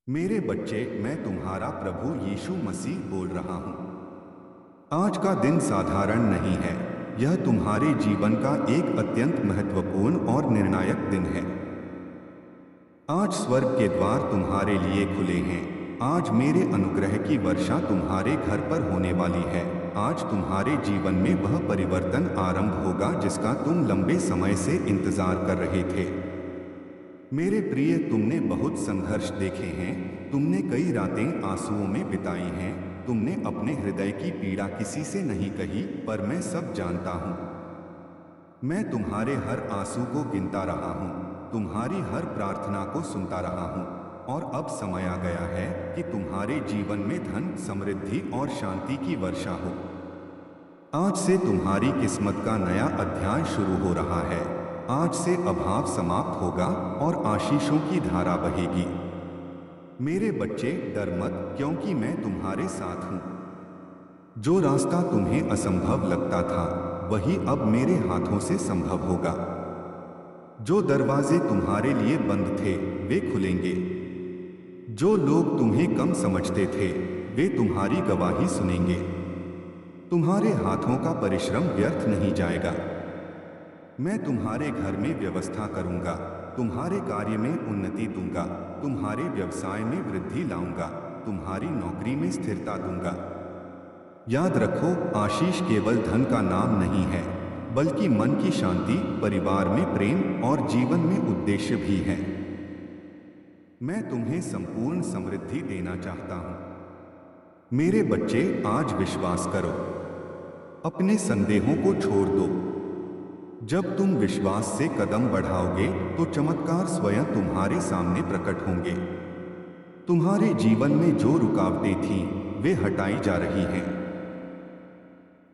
मेरे बच्चे, मैं तुम्हारा प्रभु यीशु मसीह बोल रहा हूँ। आज का दिन साधारण नहीं है। यह तुम्हारे जीवन का एक अत्यंत महत्वपूर्ण और निर्णायक दिन है। आज स्वर्ग के द्वार तुम्हारे लिए खुले हैं। आज मेरे अनुग्रह की वर्षा तुम्हारे घर पर होने वाली है। आज तुम्हारे जीवन में वह परिवर्तन आरंभ होगा जिसका तुम लंबे समय से इंतजार कर रहे थे। मेरे प्रिय, तुमने बहुत संघर्ष देखे हैं। तुमने कई रातें आंसुओं में बिताई हैं। तुमने अपने हृदय की पीड़ा किसी से नहीं कही, पर मैं सब जानता हूँ। मैं तुम्हारे हर आंसू को गिनता रहा हूँ, तुम्हारी हर प्रार्थना को सुनता रहा हूँ। और अब समय आ गया है कि तुम्हारे जीवन में धन, समृद्धि और शांति की वर्षा हो। आज से तुम्हारी किस्मत का नया अध्याय शुरू हो रहा है। आज से अभाव समाप्त होगा और आशीषों की धारा बहेगी। मेरे बच्चे, डर मत, क्योंकि मैं तुम्हारे साथ हूं। जो रास्ता तुम्हें असंभव लगता था, वही अब मेरे हाथों से संभव होगा। जो दरवाजे तुम्हारे लिए बंद थे, वे खुलेंगे। जो लोग तुम्हें कम समझते थे, वे तुम्हारी गवाही सुनेंगे। तुम्हारे हाथों का परिश्रम व्यर्थ नहीं जाएगा। मैं तुम्हारे घर में व्यवस्था करूंगा, तुम्हारे कार्य में उन्नति दूंगा, तुम्हारे व्यवसाय में वृद्धि लाऊंगा, तुम्हारी नौकरी में स्थिरता दूंगा। याद रखो, आशीष केवल धन का नाम नहीं है, बल्कि मन की शांति, परिवार में प्रेम और जीवन में उद्देश्य भी है। मैं तुम्हें संपूर्ण समृद्धि देना चाहता हूं। मेरे बच्चे, आज विश्वास करो। अपने संदेहों को छोड़ दो। जब तुम विश्वास से कदम बढ़ाओगे, तो चमत्कार स्वयं तुम्हारे सामने प्रकट होंगे। तुम्हारे जीवन में जो रुकावटें थीं, वे हटाई जा रही हैं।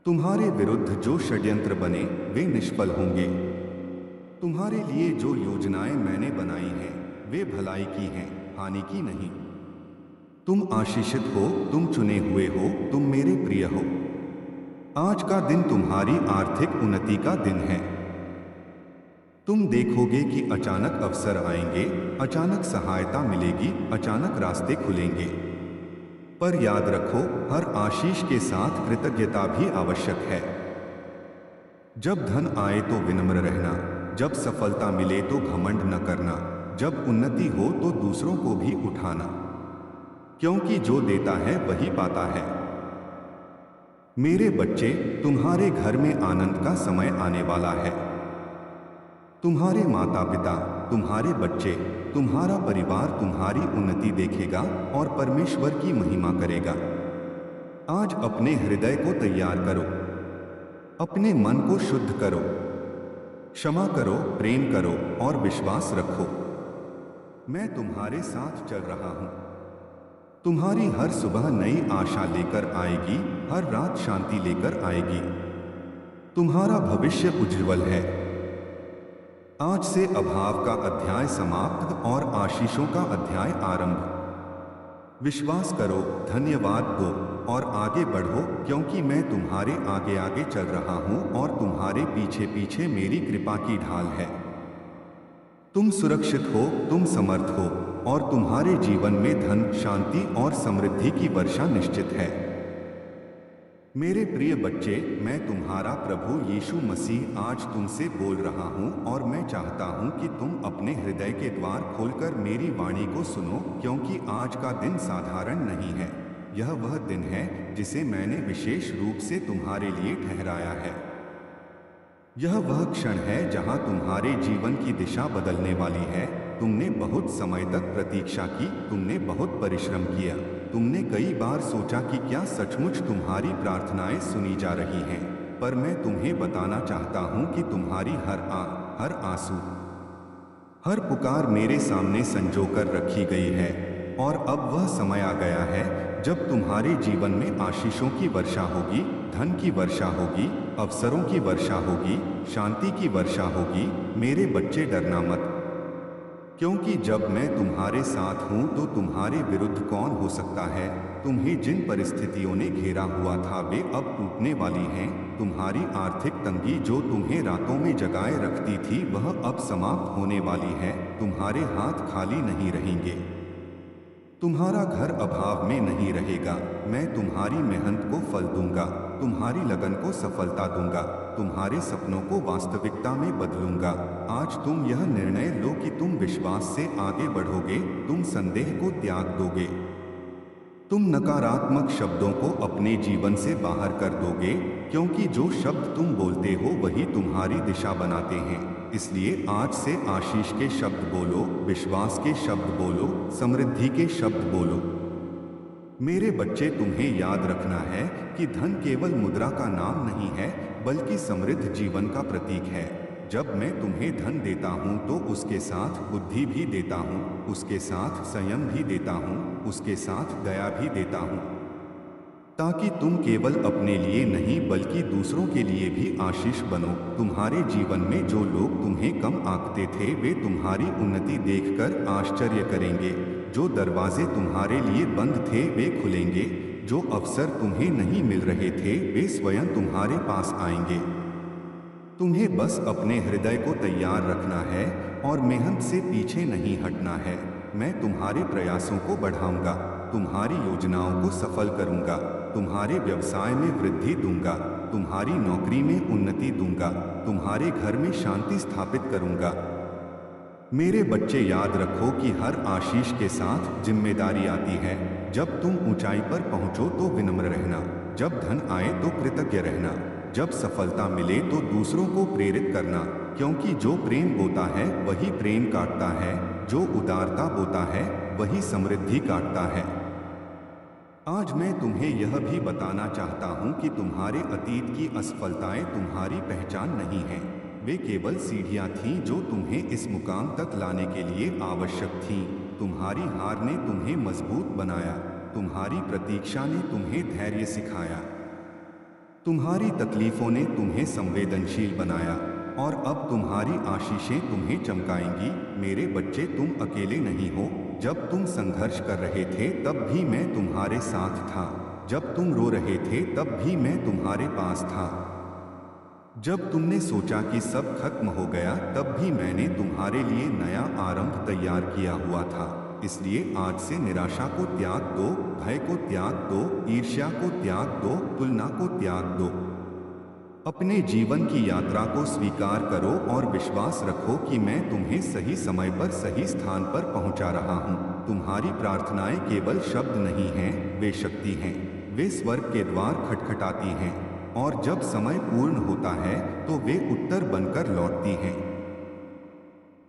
तुम्हारे विरुद्ध जो षड्यंत्र बने, वे निष्फल होंगे। तुम्हारे लिए जो योजनाएं मैंने बनाई हैं, वे भलाई की हैं, हानि की नहीं। तुम आशीषित हो, तुम चुने हुए हो, तुम मेरे प्रिय हो। आज का दिन तुम्हारी आर्थिक उन्नति का दिन है। तुम देखोगे कि अचानक अवसर आएंगे, अचानक सहायता मिलेगी, अचानक रास्ते खुलेंगे। पर याद रखो, हर आशीष के साथ कृतज्ञता भी आवश्यक है। जब धन आए तो विनम्र रहना, जब सफलता मिले तो घमंड न करना, जब उन्नति हो तो दूसरों को भी उठाना, क्योंकि जो देता है वही पाता है। मेरे बच्चे, तुम्हारे घर में आनंद का समय आने वाला है। तुम्हारे माता पिता, तुम्हारे बच्चे, तुम्हारा परिवार तुम्हारी उन्नति देखेगा और परमेश्वर की महिमा करेगा। आज अपने हृदय को तैयार करो, अपने मन को शुद्ध करो, क्षमा करो, प्रेम करो और विश्वास रखो। मैं तुम्हारे साथ चल रहा हूं। तुम्हारी हर सुबह नई आशा लेकर आएगी, हर रात शांति लेकर आएगी। तुम्हारा भविष्य उज्ज्वल है। आज से अभाव का अध्याय समाप्त और आशीषों का अध्याय आरंभ। विश्वास करो, धन्यवाद दो और आगे बढ़ो, क्योंकि मैं तुम्हारे आगे आगे चल रहा हूं और तुम्हारे पीछे पीछे मेरी कृपा की ढाल है। तुम सुरक्षित हो, तुम समर्थ हो और तुम्हारे जीवन में धन, शांति और समृद्धि की वर्षा निश्चित है। मेरे प्रिय बच्चे, मैं तुम्हारा प्रभु यीशु मसीह आज तुमसे बोल रहा हूं और मैं चाहता हूं कि तुम अपने हृदय के द्वार खोलकर मेरी वाणी को सुनो, क्योंकि आज का दिन साधारण नहीं है। यह वह दिन है जिसे मैंने विशेष रूप से तुम्हारे लिए ठहराया है। यह वह क्षण है जहां तुम्हारे जीवन की दिशा बदलने वाली है। तुमने बहुत समय तक प्रतीक्षा की, तुमने बहुत परिश्रम किया, तुमने कई बार सोचा कि क्या सचमुच तुम्हारी प्रार्थनाएं सुनी जा रही हैं। पर मैं तुम्हें बताना चाहता हूं कि तुम्हारी हर आंसू, हर पुकार मेरे सामने संजोकर रखी गई है। और अब वह समय आ गया है जब तुम्हारे जीवन में आशीषों की वर्षा होगी, धन की वर्षा होगी, अवसरों की वर्षा होगी, शांति की वर्षा होगी। मेरे बच्चे, डरना मत, क्योंकि जब मैं तुम्हारे साथ हूं तो तुम्हारे विरुद्ध कौन हो सकता है। तुम्हें जिन परिस्थितियों ने घेरा हुआ था, वे अब टूटने वाली हैं। तुम्हारी आर्थिक तंगी जो तुम्हें रातों में जगाए रखती थी, वह अब समाप्त होने वाली है। तुम्हारे हाथ खाली नहीं रहेंगे। तुम्हारा घर अभाव में नहीं रहेगा। मैं तुम्हारी मेहनत को फल दूंगा, तुम्हारी लगन को सफलता दूंगा, तुम्हारे सपनों को वास्तविकता में बदलूंगा। आज तुम यह निर्णय लो कि तुम विश्वास से आगे बढ़ोगे, तुम संदेह को त्याग दोगे, तुम नकारात्मक शब्दों को अपने जीवन से बाहर कर दोगे, क्योंकि जो शब्द तुम बोलते हो वही तुम्हारी दिशा बनाते हैं। इसलिए आज से आशीष के शब्द बोलो, विश्वास के शब्द बोलो, समृद्धि के शब्द बोलो। मेरे बच्चे, तुम्हें याद रखना है कि धन केवल मुद्रा का नाम नहीं है, बल्कि समृद्ध जीवन का प्रतीक है। जब मैं तुम्हें धन देता हूँ तो उसके साथ बुद्धि भी देता हूँ, उसके साथ संयम भी देता हूँ, उसके साथ दया भी देता हूँ, ताकि तुम केवल अपने लिए नहीं बल्कि दूसरों के लिए भी आशीष बनो। तुम्हारे जीवन में जो लोग तुम्हें कम आंकते थे वे तुम्हारी उन्नति देखकर आश्चर्य करेंगे। जो दरवाजे तुम्हारे लिए बंद थे वे खुलेंगे, जो अवसर तुम्हें नहीं मिल रहे थे वे स्वयं तुम्हारे पास आएंगे। तुम्हें बस अपने हृदय को तैयार रखना है और मेहनत से पीछे नहीं हटना है। मैं तुम्हारे प्रयासों को बढ़ाऊंगा, तुम्हारी योजनाओं को सफल करूंगा, तुम्हारे व्यवसाय में वृद्धि दूंगा, तुम्हारी नौकरी में उन्नति दूंगा, तुम्हारे घर में शांति स्थापित करूंगा। मेरे बच्चे, याद रखो कि हर आशीष के साथ जिम्मेदारी आती है। जब तुम ऊंचाई पर पहुंचो तो विनम्र रहना, जब धन आए तो कृतज्ञ रहना, जब सफलता मिले तो दूसरों को प्रेरित करना, क्योंकि जो प्रेम बोता है वही प्रेम काटता है, जो उदारता बोता है वही समृद्धि काटता है। आज मैं तुम्हें यह भी बताना चाहता हूं कि तुम्हारे अतीत की असफलताएं तुम्हारी पहचान नहीं हैं। वे केवल सीढ़ियां थीं जो तुम्हें इस मुकाम तक लाने के लिए आवश्यक थीं। तुम्हारी हार ने तुम्हें मजबूत बनाया, तुम्हारी प्रतीक्षा ने तुम्हें धैर्य सिखाया, तुम्हारी तकलीफों ने तुम्हें संवेदनशील बनाया और अब तुम्हारी आशीषें तुम्हें चमकाएंगी। मेरे बच्चे, तुम अकेले नहीं हो। जब तुम संघर्ष कर रहे थे तब भी मैं तुम्हारे साथ था, जब तुम रो रहे थे तब भी मैं तुम्हारे पास था, जब तुमने सोचा कि सब खत्म हो गया तब भी मैंने तुम्हारे लिए नया आरंभ तैयार किया हुआ था। इसलिए आज से निराशा को त्याग दो, भय को त्याग दो, ईर्ष्या को त्याग दो, तुलना को त्याग दो। अपने जीवन की यात्रा को स्वीकार करो और विश्वास रखो कि मैं तुम्हें सही समय पर सही स्थान पर पहुंचा रहा हूं। तुम्हारी प्रार्थनाएं केवल शब्द नहीं हैं, वे शक्ति हैं। वे स्वर्ग के द्वार खटखटाती हैं और जब समय पूर्ण होता है तो वे उत्तर बनकर लौटती हैं।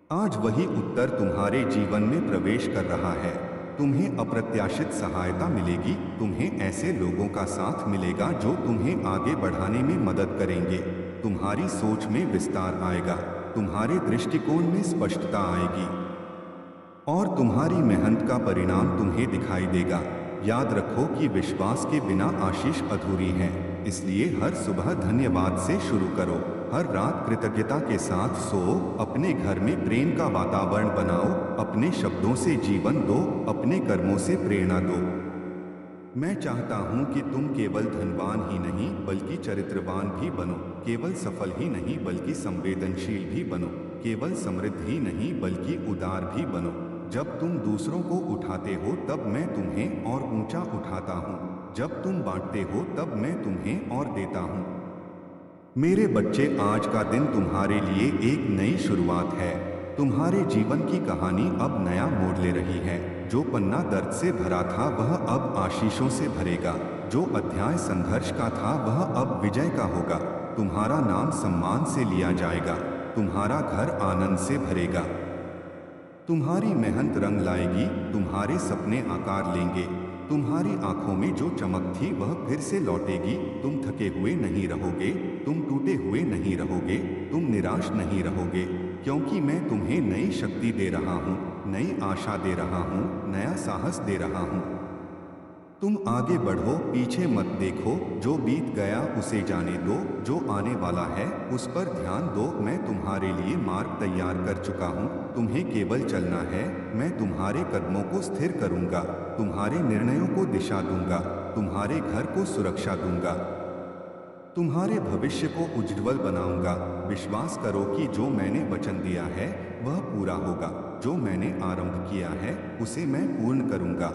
आज वही उत्तर तुम्हारे जीवन में प्रवेश कर रहा है। तुम्हें अप्रत्याशित सहायता मिलेगी, तुम्हें ऐसे लोगों का साथ मिलेगा जो तुम्हें आगे बढ़ाने में मदद करेंगे। तुम्हारी सोच में विस्तार आएगा, तुम्हारे दृष्टिकोण में स्पष्टता आएगी और तुम्हारी मेहनत का परिणाम तुम्हें दिखाई देगा। याद रखो कि विश्वास के बिना आशीष अधूरी है, इसलिए हर सुबह धन्यवाद से शुरू करो, हर रात कृतज्ञता के साथ सो, अपने घर में प्रेम का वातावरण बनाओ, अपने शब्दों से जीवन दो, अपने कर्मों से प्रेरणा दो। मैं चाहता हूं कि तुम केवल धनवान ही नहीं बल्कि चरित्रवान भी बनो, केवल सफल ही नहीं बल्कि संवेदनशील भी बनो, केवल समृद्ध ही नहीं बल्कि उदार भी बनो। जब तुम दूसरों को उठाते हो तब मैं तुम्हें और ऊंचा उठाता हूँ, जब तुम बांटते हो तब मैं तुम्हें और देता हूँ। मेरे बच्चे, आज का दिन तुम्हारे लिए एक नई शुरुआत है। तुम्हारे जीवन की कहानी अब नया मोड़ ले रही है। जो पन्ना दर्द से भरा था वह अब आशीषों से भरेगा, जो अध्याय संघर्ष का था वह अब विजय का होगा। तुम्हारा नाम सम्मान से लिया जाएगा, तुम्हारा घर आनंद से भरेगा, तुम्हारी मेहनत रंग लाएगी, तुम्हारे सपने आकार लेंगे, तुम्हारी आंखों में जो चमक थी वह फिर से लौटेगी। तुम थके हुए नहीं रहोगे, तुम टूटे हुए नहीं रहोगे, तुम निराश नहीं रहोगे, क्योंकि मैं तुम्हें नई शक्ति दे रहा हूँ, नई आशा दे रहा हूँ, नया साहस दे रहा हूँ। तुम आगे बढ़ो, पीछे मत देखो, जो बीत गया उसे जाने दो, जो आने वाला है उस पर ध्यान दो। मैं तुम्हारे लिए मार्ग तैयार कर चुका हूँ, तुम्हें केवल चलना है। मैं तुम्हारे कदमों को स्थिर करूँगा, तुम्हारे निर्णयों को दिशा दूंगा, तुम्हारे घर को सुरक्षा दूंगा, तुम्हारे भविष्य को उज्ज्वल बनाऊंगा। विश्वास करो कि जो मैंने वचन दिया है वह पूरा होगा, जो मैंने आरंभ किया है उसे मैं पूर्ण करूंगा।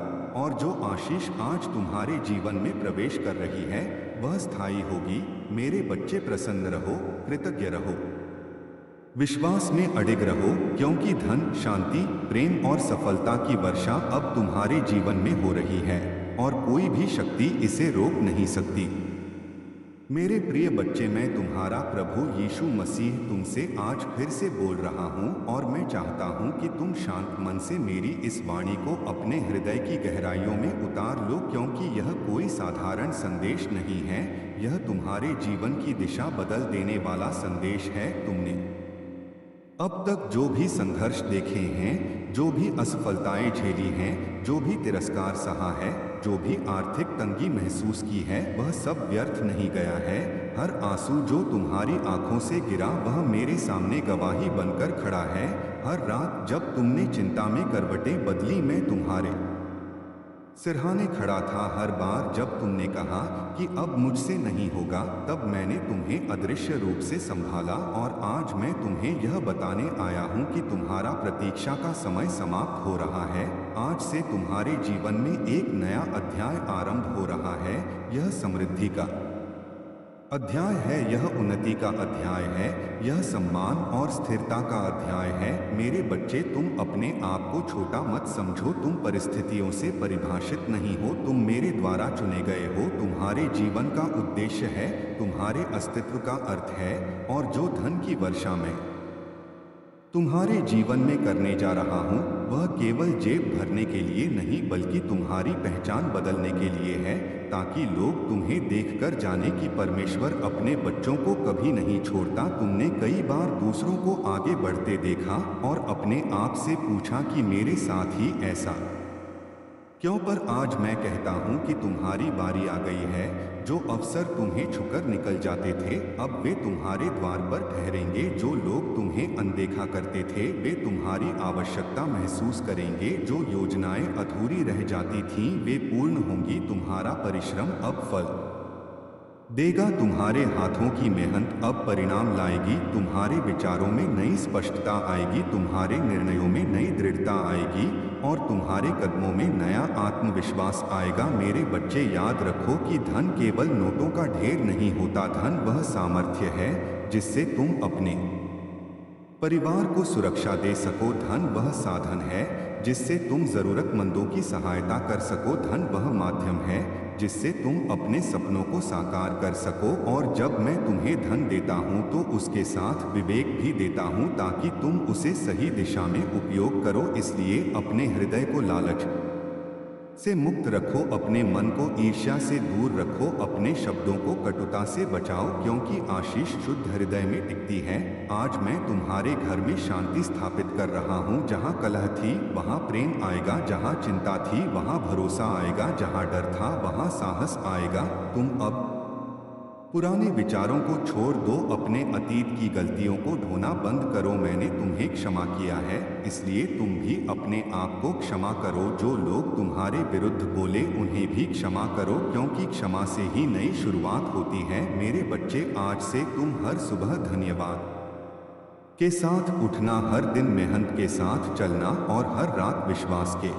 और जो आशीष आज तुम्हारे जीवन में प्रवेश कर रही है वह स्थायी होगी। मेरे बच्चे प्रसन्न रहो, कृतज्ञ रहो, विश्वास में अडिग रहो, क्योंकि धन, शांति, प्रेम और सफलता की वर्षा अब तुम्हारे जीवन में हो रही है और कोई भी शक्ति इसे रोक नहीं सकती। मेरे प्रिय बच्चे, मैं तुम्हारा प्रभु यीशु मसीह तुमसे आज फिर से बोल रहा हूँ और मैं चाहता हूँ कि तुम शांत मन से मेरी इस वाणी को अपने हृदय की गहराइयों में उतार लो, क्योंकि यह कोई साधारण संदेश नहीं है, यह तुम्हारे जीवन की दिशा बदल देने वाला संदेश है। तुमने अब तक जो भी संघर्ष देखे हैं, जो भी असफलताएं झेली हैं, जो भी तिरस्कार सहा है, जो भी आर्थिक तंगी महसूस की है, वह सब व्यर्थ नहीं गया है। हर आंसू जो तुम्हारी आंखों से गिरा वह मेरे सामने गवाही बनकर खड़ा है। हर रात जब तुमने चिंता में करवटें बदली, मैं तुम्हारे सिरहाने खड़ा था। हर बार जब तुमने कहा कि अब मुझसे नहीं होगा, तब मैंने तुम्हें अदृश्य रूप से संभाला और आज मैं तुम्हें यह बताने आया हूँ कि तुम्हारा प्रतीक्षा का समय समाप्त हो रहा है। आज से तुम्हारे जीवन में एक नया अध्याय आरंभ हो रहा है। यह समृद्धि का अध्याय है, यह उन्नति का अध्याय है, यह सम्मान और स्थिरता का अध्याय है। मेरे बच्चे, तुम अपने आप को छोटा मत समझो, तुम परिस्थितियों से परिभाषित नहीं हो, तुम मेरे द्वारा चुने गए हो। तुम्हारे जीवन का उद्देश्य है, तुम्हारे अस्तित्व का अर्थ है, और जो धन की वर्षा में तुम्हारे जीवन में करने जा रहा हूँ वह केवल जेब भरने के लिए नहीं बल्कि तुम्हारी पहचान बदलने के लिए है, ताकि लोग तुम्हें देखकर जाने कि परमेश्वर अपने बच्चों को कभी नहीं छोड़ता। तुमने कई बार दूसरों को आगे बढ़ते देखा और अपने आप से पूछा कि मेरे साथ ही ऐसा क्यों, पर आज मैं कहता हूँ कि तुम्हारी बारी आ गई है। जो अवसर तुम्हें छूकर निकल जाते थे अब वे तुम्हारे द्वार पर ठहरेंगे। जो लोग तुम्हें अनदेखा करते थे वे तुम्हारी आवश्यकता महसूस करेंगे। जो योजनाएं अधूरी रह जाती थीं वे पूर्ण होंगी। तुम्हारा परिश्रम अब फल देगा, तुम्हारे हाथों की मेहनत अब परिणाम लाएगी। तुम्हारे विचारों में नई स्पष्टता आएगी, तुम्हारे निर्णयों में नई दृढ़ता आएगी और तुम्हारे कदमों में नया आत्मविश्वास आएगा। मेरे बच्चे, याद रखो कि धन केवल नोटों का ढेर नहीं होता। धन वह सामर्थ्य है जिससे तुम अपने परिवार को सुरक्षा दे सको। धन वह साधन है जिससे तुम जरूरतमंदों की सहायता कर सको। धन वह माध्यम है जिससे तुम अपने सपनों को साकार कर सको। और जब मैं तुम्हें धन देता हूँ तो उसके साथ विवेक भी देता हूँ, ताकि तुम उसे सही दिशा में उपयोग करो। इसलिए अपने हृदय को लालच से मुक्त रखो, अपने मन को ईर्ष्या से दूर रखो, अपने शब्दों को कटुता से बचाओ, क्योंकि आशीष शुद्ध हृदय में टिकती है। आज मैं तुम्हारे घर में शांति स्थापित कर रहा हूँ। जहाँ कलह थी वहाँ प्रेम आएगा, जहाँ चिंता थी वहाँ भरोसा आएगा, जहाँ डर था वहाँ साहस आएगा। तुम अब पुराने विचारों को छोड़ दो, अपने अतीत की गलतियों को ढोना बंद करो। मैंने तुम्हें क्षमा किया है, इसलिए तुम भी अपने आप को क्षमा करो। जो लोग तुम्हारे विरुद्ध बोले उन्हें भी क्षमा करो, क्योंकि क्षमा से ही नई शुरुआत होती है। मेरे बच्चे, आज से तुम हर सुबह धन्यवाद के साथ उठना, हर दिन मेहनत के साथ चलना और हर रात विश्वास के।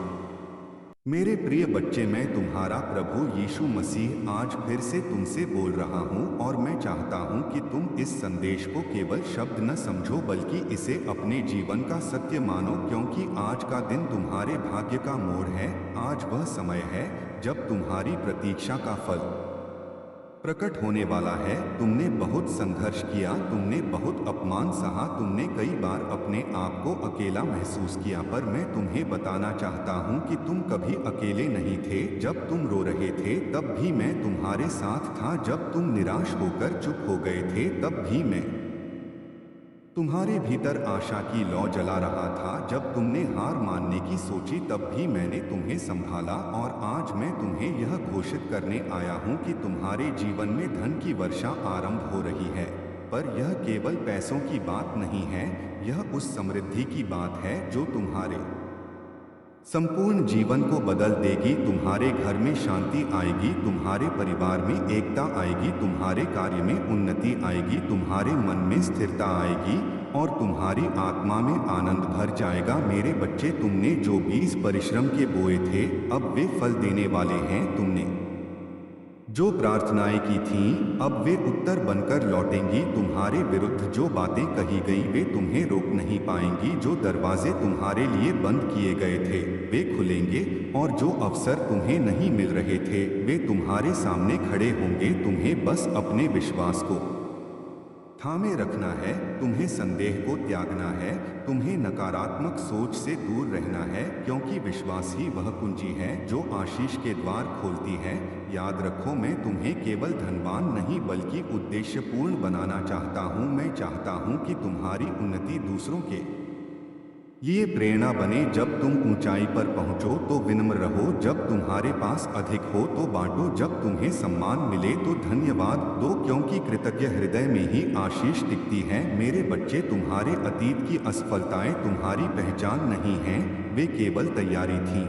मेरे प्रिय बच्चे, मैं तुम्हारा प्रभु यीशु मसीह आज फिर से तुमसे बोल रहा हूँ और मैं चाहता हूँ कि तुम इस संदेश को केवल शब्द न समझो बल्कि इसे अपने जीवन का सत्य मानो, क्योंकि आज का दिन तुम्हारे भाग्य का मोड़ है। आज वह समय है जब तुम्हारी प्रतीक्षा का फल प्रकट होने वाला है। तुमने बहुत संघर्ष किया, तुमने बहुत अपमान सहा, तुमने कई बार अपने आप को अकेला महसूस किया, पर मैं तुम्हें बताना चाहता हूँ कि तुम कभी अकेले नहीं थे। जब तुम रो रहे थे तब भी मैं तुम्हारे साथ था, जब तुम निराश होकर चुप हो गए थे तब भी मैं तुम्हारे भीतर आशा की लौ जला रहा था। जब तुमने हार मानने की सोची तब भी मैंने तुम्हें संभाला। और आज मैं तुम्हें यह घोषित करने आया हूँ कि तुम्हारे जीवन में धन की वर्षा आरंभ हो रही है। पर यह केवल पैसों की बात नहीं है, यह उस समृद्धि की बात है जो तुम्हारे संपूर्ण जीवन को बदल देगी। तुम्हारे घर में शांति आएगी, तुम्हारे परिवार में एकता आएगी, तुम्हारे कार्य में उन्नति आएगी, तुम्हारे मन में स्थिरता आएगी और तुम्हारी आत्मा में आनंद भर जाएगा। मेरे बच्चे, तुमने जो बीज परिश्रम के बोए थे अब वे फल देने वाले हैं। तुमने जो प्रार्थनाएं की थीं अब वे उत्तर बनकर लौटेंगी। तुम्हारे विरुद्ध जो बातें कही गई वे तुम्हें रोक नहीं पाएंगी। जो दरवाजे तुम्हारे लिए बंद किए गए थे वे खुलेंगे और जो अवसर तुम्हें नहीं मिल रहे थे वे तुम्हारे सामने खड़े होंगे। तुम्हें बस अपने विश्वास को थामे रखना है, तुम्हें संदेह को त्यागना है, तुम्हें नकारात्मक सोच से दूर रहना है, क्योंकि विश्वास ही वह कुंजी है जो आशीष के द्वार खोलती है। याद रखो, मैं तुम्हें केवल धनवान नहीं बल्कि उद्देश्यपूर्ण बनाना चाहता हूँ। मैं चाहता हूँ कि तुम्हारी उन्नति दूसरों के लिए प्रेरणा बने। जब तुम ऊंचाई पर पहुंचो तो विनम्र रहो, जब तुम्हारे पास अधिक हो तो बांटो, जब तुम्हें सम्मान मिले तो धन्यवाद दो, क्योंकि कृतज्ञ हृदय में ही आशीष टिकती है। मेरे बच्चे, तुम्हारे अतीत की असफलताएं तुम्हारी पहचान नहीं हैं, वे केवल तैयारी थीं।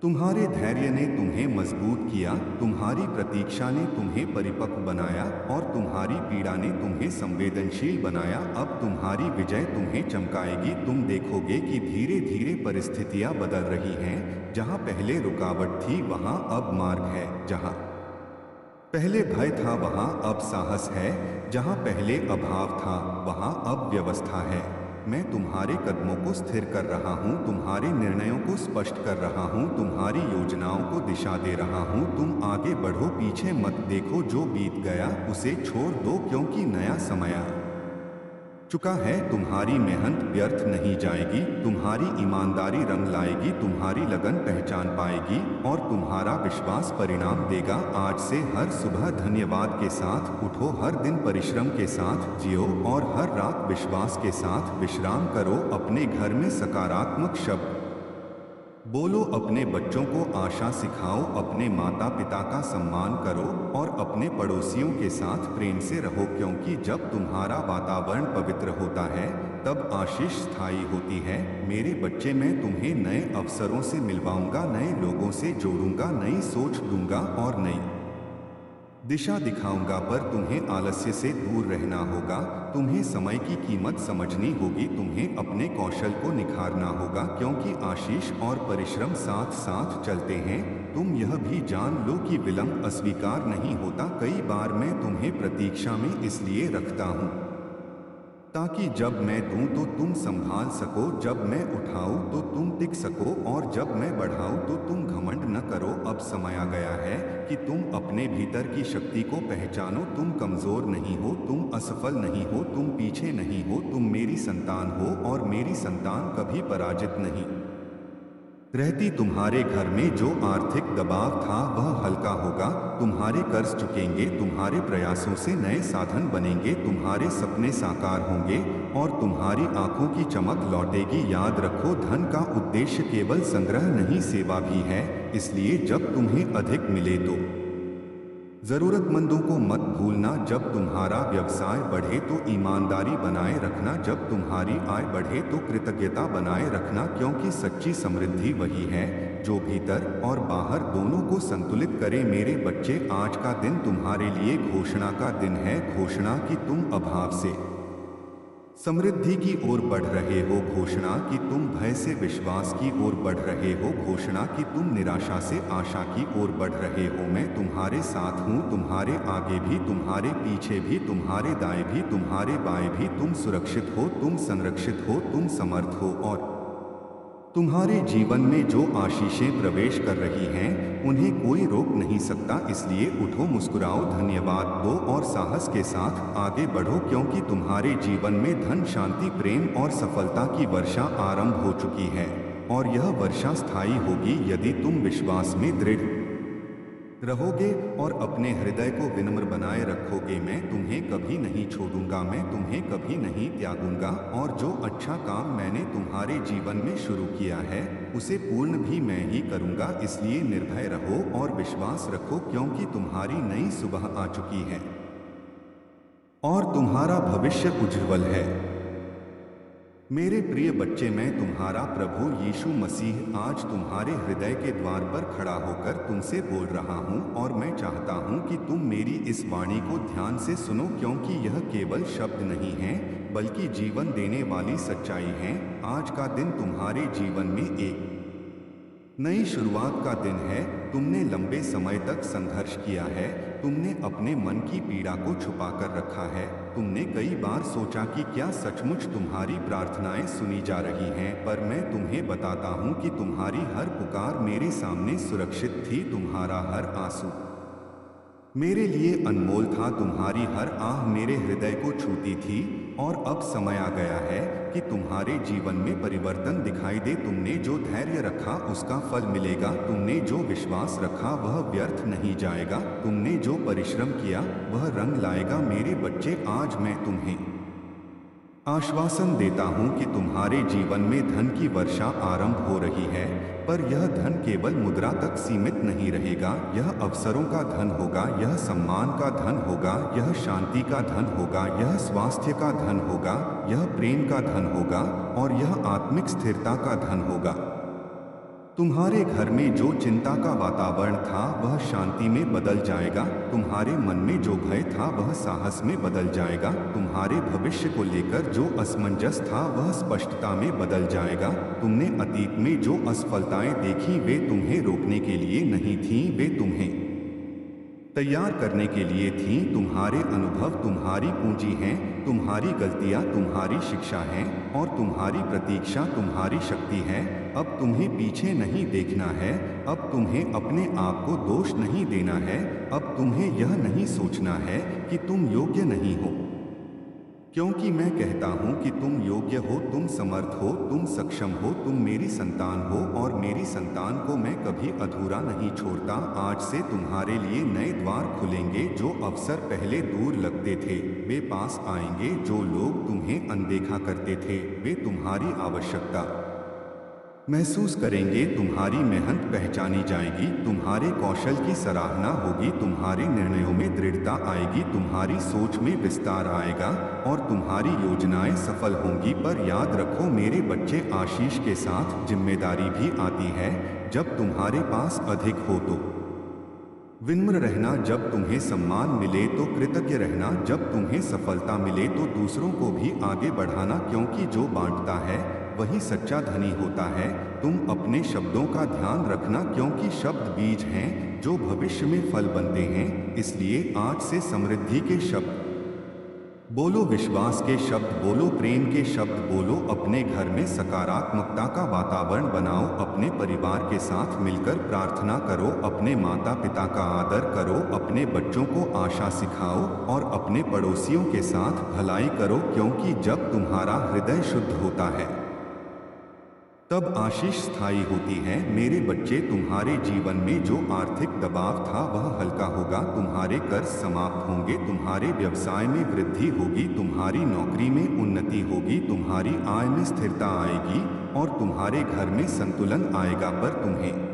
तुम्हारे धैर्य ने तुम्हें मजबूत किया, तुम्हारी प्रतीक्षा ने तुम्हें परिपक्व बनाया और तुम्हारी पीड़ा ने तुम्हें संवेदनशील बनाया। अब तुम्हारी विजय तुम्हें चमकाएगी। तुम देखोगे कि धीरे धीरे परिस्थितियां बदल रही हैं। जहां पहले रुकावट थी वहां अब मार्ग है, जहां पहले भय था वहां अब साहस है, जहां पहले अभाव था वहां अब व्यवस्था है। मैं तुम्हारे कदमों को स्थिर कर रहा हूँ, तुम्हारे निर्णयों को स्पष्ट कर रहा हूँ, तुम्हारी योजनाओं को दिशा दे रहा हूँ। तुम आगे बढ़ो, पीछे मत देखो। जो बीत गया उसे छोड़ दो, क्योंकि नया समय आ चुका है। तुम्हारी मेहनत व्यर्थ नहीं जाएगी, तुम्हारी ईमानदारी रंग लाएगी, तुम्हारी लगन पहचान पाएगी और तुम्हारा विश्वास परिणाम देगा। आज से हर सुबह धन्यवाद के साथ उठो, हर दिन परिश्रम के साथ जियो और हर रात विश्वास के साथ विश्राम करो। अपने घर में सकारात्मक शब्द बोलो, अपने बच्चों को आशा सिखाओ, अपने माता पिता का सम्मान करो और अपने पड़ोसियों के साथ प्रेम से रहो, क्योंकि जब तुम्हारा वातावरण पवित्र होता है तब आशीष स्थायी होती है। मेरे बच्चे, मैं तुम्हें नए अवसरों से मिलवाऊंगा, नए लोगों से जोड़ूंगा, नई सोच दूंगा और नई दिशा दिखाऊंगा, पर तुम्हें आलस्य से दूर रहना होगा। तुम्हें समय की कीमत समझनी होगी, तुम्हें अपने कौशल को निखारना होगा, क्योंकि आशीष और परिश्रम साथ साथ चलते हैं। तुम यह भी जान लो कि विलंब अस्वीकार नहीं होता। कई बार मैं तुम्हें प्रतीक्षा में इसलिए रखता हूँ ताकि जब मैं दूं तो तुम संभाल सको, जब मैं उठाऊं तो तुम टिक सको और जब मैं बढ़ाऊं तो तुम घमंड न करो। अब समय आ गया है कि तुम अपने भीतर की शक्ति को पहचानो। तुम कमजोर नहीं हो, तुम असफल नहीं हो, तुम पीछे नहीं हो, तुम मेरी संतान हो और मेरी संतान कभी पराजित नहीं रहती। तुम्हारे घर में जो आर्थिक दबाव था वह हल्का होगा, तुम्हारे कर्ज चुकेंगे, तुम्हारे प्रयासों से नए साधन बनेंगे, तुम्हारे सपने साकार होंगे और तुम्हारी आंखों की चमक लौटेगी। याद रखो, धन का उद्देश्य केवल संग्रह नहीं, सेवा भी है। इसलिए जब तुम्हें अधिक मिले तो जरूरतमंदों को मत भूलना। जब तुम्हारा व्यवसाय बढ़े तो ईमानदारी बनाए रखना, जब तुम्हारी आय बढ़े तो कृतज्ञता बनाए रखना, क्योंकि सच्ची समृद्धि वही है जो भीतर और बाहर दोनों को संतुलित करे। मेरे बच्चे, आज का दिन तुम्हारे लिए घोषणा का दिन है, घोषणा कि तुम अभाव से समृद्धि की ओर बढ़ रहे हो, घोषणा कि तुम भय से विश्वास की ओर बढ़ रहे हो, घोषणा कि तुम निराशा से आशा की ओर बढ़ रहे हो। मैं तुम्हारे साथ हूँ, तुम्हारे आगे भी, तुम्हारे पीछे भी, तुम्हारे दाएं भी, तुम्हारे बाएं भी। तुम सुरक्षित हो, तुम संरक्षित हो, तुम समर्थ हो और तुम्हारे जीवन में जो आशीषें प्रवेश कर रही हैं उन्हें कोई रोक नहीं सकता। इसलिए उठो, मुस्कुराओ, धन्यवाद दो और साहस के साथ आगे बढ़ो, क्योंकि तुम्हारे जीवन में धन, शांति, प्रेम और सफलता की वर्षा आरंभ हो चुकी है और यह वर्षा स्थायी होगी यदि तुम विश्वास में दृढ़ रहोगे और अपने हृदय को विनम्र बनाए रखोगे। मैं तुम्हें कभी नहीं छोड़ूंगा, मैं तुम्हें कभी नहीं त्यागूंगा और जो अच्छा काम मैंने तुम्हारे जीवन में शुरू किया है उसे पूर्ण भी मैं ही करूंगा। इसलिए निर्भय रहो और विश्वास रखो, क्योंकि तुम्हारी नई सुबह आ चुकी है और तुम्हारा भविष्य उज्ज्वल है। मेरे प्रिय बच्चे, मैं तुम्हारा प्रभु यीशु मसीह आज तुम्हारे हृदय के द्वार पर खड़ा होकर तुमसे बोल रहा हूँ और मैं चाहता हूँ कि तुम मेरी इस वाणी को ध्यान से सुनो, क्योंकि यह केवल शब्द नहीं है बल्कि जीवन देने वाली सच्चाई है। आज का दिन तुम्हारे जीवन में एक नई शुरुआत का दिन है। तुमने लंबे समय तक संघर्ष किया है, तुमने अपने मन की पीड़ा को छुपा कर रखा है। तुमने कई बार सोचा कि क्या सचमुच तुम्हारी प्रार्थनाएं सुनी जा रही हैं, पर मैं तुम्हें बताता हूं कि तुम्हारी हर पुकार मेरे सामने सुरक्षित थी। तुम्हारा हर आंसू मेरे लिए अनमोल था, तुम्हारी हर आह मेरे हृदय को छूती थी। और अब समय आ गया है कि तुम्हारे जीवन में परिवर्तन दिखाई दे। तुमने जो धैर्य रखा उसका फल मिलेगा, तुमने जो विश्वास रखा वह व्यर्थ नहीं जाएगा, तुमने जो परिश्रम किया वह रंग लाएगा। मेरे बच्चे, आज मैं तुम्हें आश्वासन देता हूं कि तुम्हारे जीवन में धन की वर्षा आरंभ हो रही है, पर यह धन केवल मुद्रा तक सीमित नहीं रहेगा। यह अवसरों का धन होगा, यह सम्मान का धन होगा, यह शांति का धन होगा, यह स्वास्थ्य का धन होगा, यह प्रेम का धन होगा और यह आत्मिक स्थिरता का धन होगा। तुम्हारे घर में जो चिंता का वातावरण था वह शांति में बदल जाएगा, तुम्हारे मन में जो भय था वह साहस में बदल जाएगा, तुम्हारे भविष्य को लेकर जो असमंजस था वह स्पष्टता में बदल जाएगा। तुमने अतीत में जो असफलताएं देखी वे तुम्हें रोकने के लिए नहीं थीं, वे तुम्हें तैयार करने के लिए थीं। तुम्हारे अनुभव तुम्हारी पूंजी हैं, तुम्हारी गलतियां तुम्हारी शिक्षा हैं और तुम्हारी प्रतीक्षा तुम्हारी शक्ति है। अब तुम्हें पीछे नहीं देखना है, अब तुम्हें अपने आप को दोष नहीं देना है, अब तुम्हें यह नहीं सोचना है कि तुम योग्य नहीं हो, क्योंकि मैं कहता हूं कि तुम योग्य हो, तुम समर्थ हो, तुम सक्षम हो, तुम मेरी संतान हो और मेरी संतान को मैं कभी अधूरा नहीं छोड़ता। आज से तुम्हारे लिए नए द्वार खुलेंगे, जो अवसर पहले दूर लगते थे वे पास आएंगे, जो लोग तुम्हें अनदेखा करते थे वे तुम्हारी आवश्यकता महसूस करेंगे, तुम्हारी मेहनत पहचानी जाएगी, तुम्हारे कौशल की सराहना होगी, तुम्हारे निर्णयों में दृढ़ता आएगी, तुम्हारी सोच में विस्तार आएगा और तुम्हारी योजनाएं सफल होंगी। पर याद रखो मेरे बच्चे, आशीष के साथ जिम्मेदारी भी आती है। जब तुम्हारे पास अधिक हो तो विनम्र रहना, जब तुम्हें सम्मान मिले तो कृतज्ञ रहना, जब तुम्हें सफलता मिले तो दूसरों को भी आगे बढ़ाना, क्योंकि जो बांटता है वही सच्चा धनी होता है। तुम अपने शब्दों का ध्यान रखना, क्योंकि शब्द बीज हैं जो भविष्य में फल बनते हैं। इसलिए आज से समृद्धि के शब्द बोलो, विश्वास के शब्द बोलो, प्रेम के शब्द बोलो, अपने घर में सकारात्मकता का वातावरण बनाओ, अपने परिवार के साथ मिलकर प्रार्थना करो, अपने माता पिता का आदर करो, अपने बच्चों को आशा सिखाओ और अपने पड़ोसियों के साथ भलाई करो, क्योंकि जब तुम्हारा हृदय शुद्ध होता है तब आशीष स्थायी होती है। मेरे बच्चे, तुम्हारे जीवन में जो आर्थिक दबाव था वह हल्का होगा, तुम्हारे कर्ज समाप्त होंगे, तुम्हारे व्यवसाय में वृद्धि होगी, तुम्हारी नौकरी में उन्नति होगी, तुम्हारी आय में स्थिरता आएगी और तुम्हारे घर में संतुलन आएगा। पर तुम्हें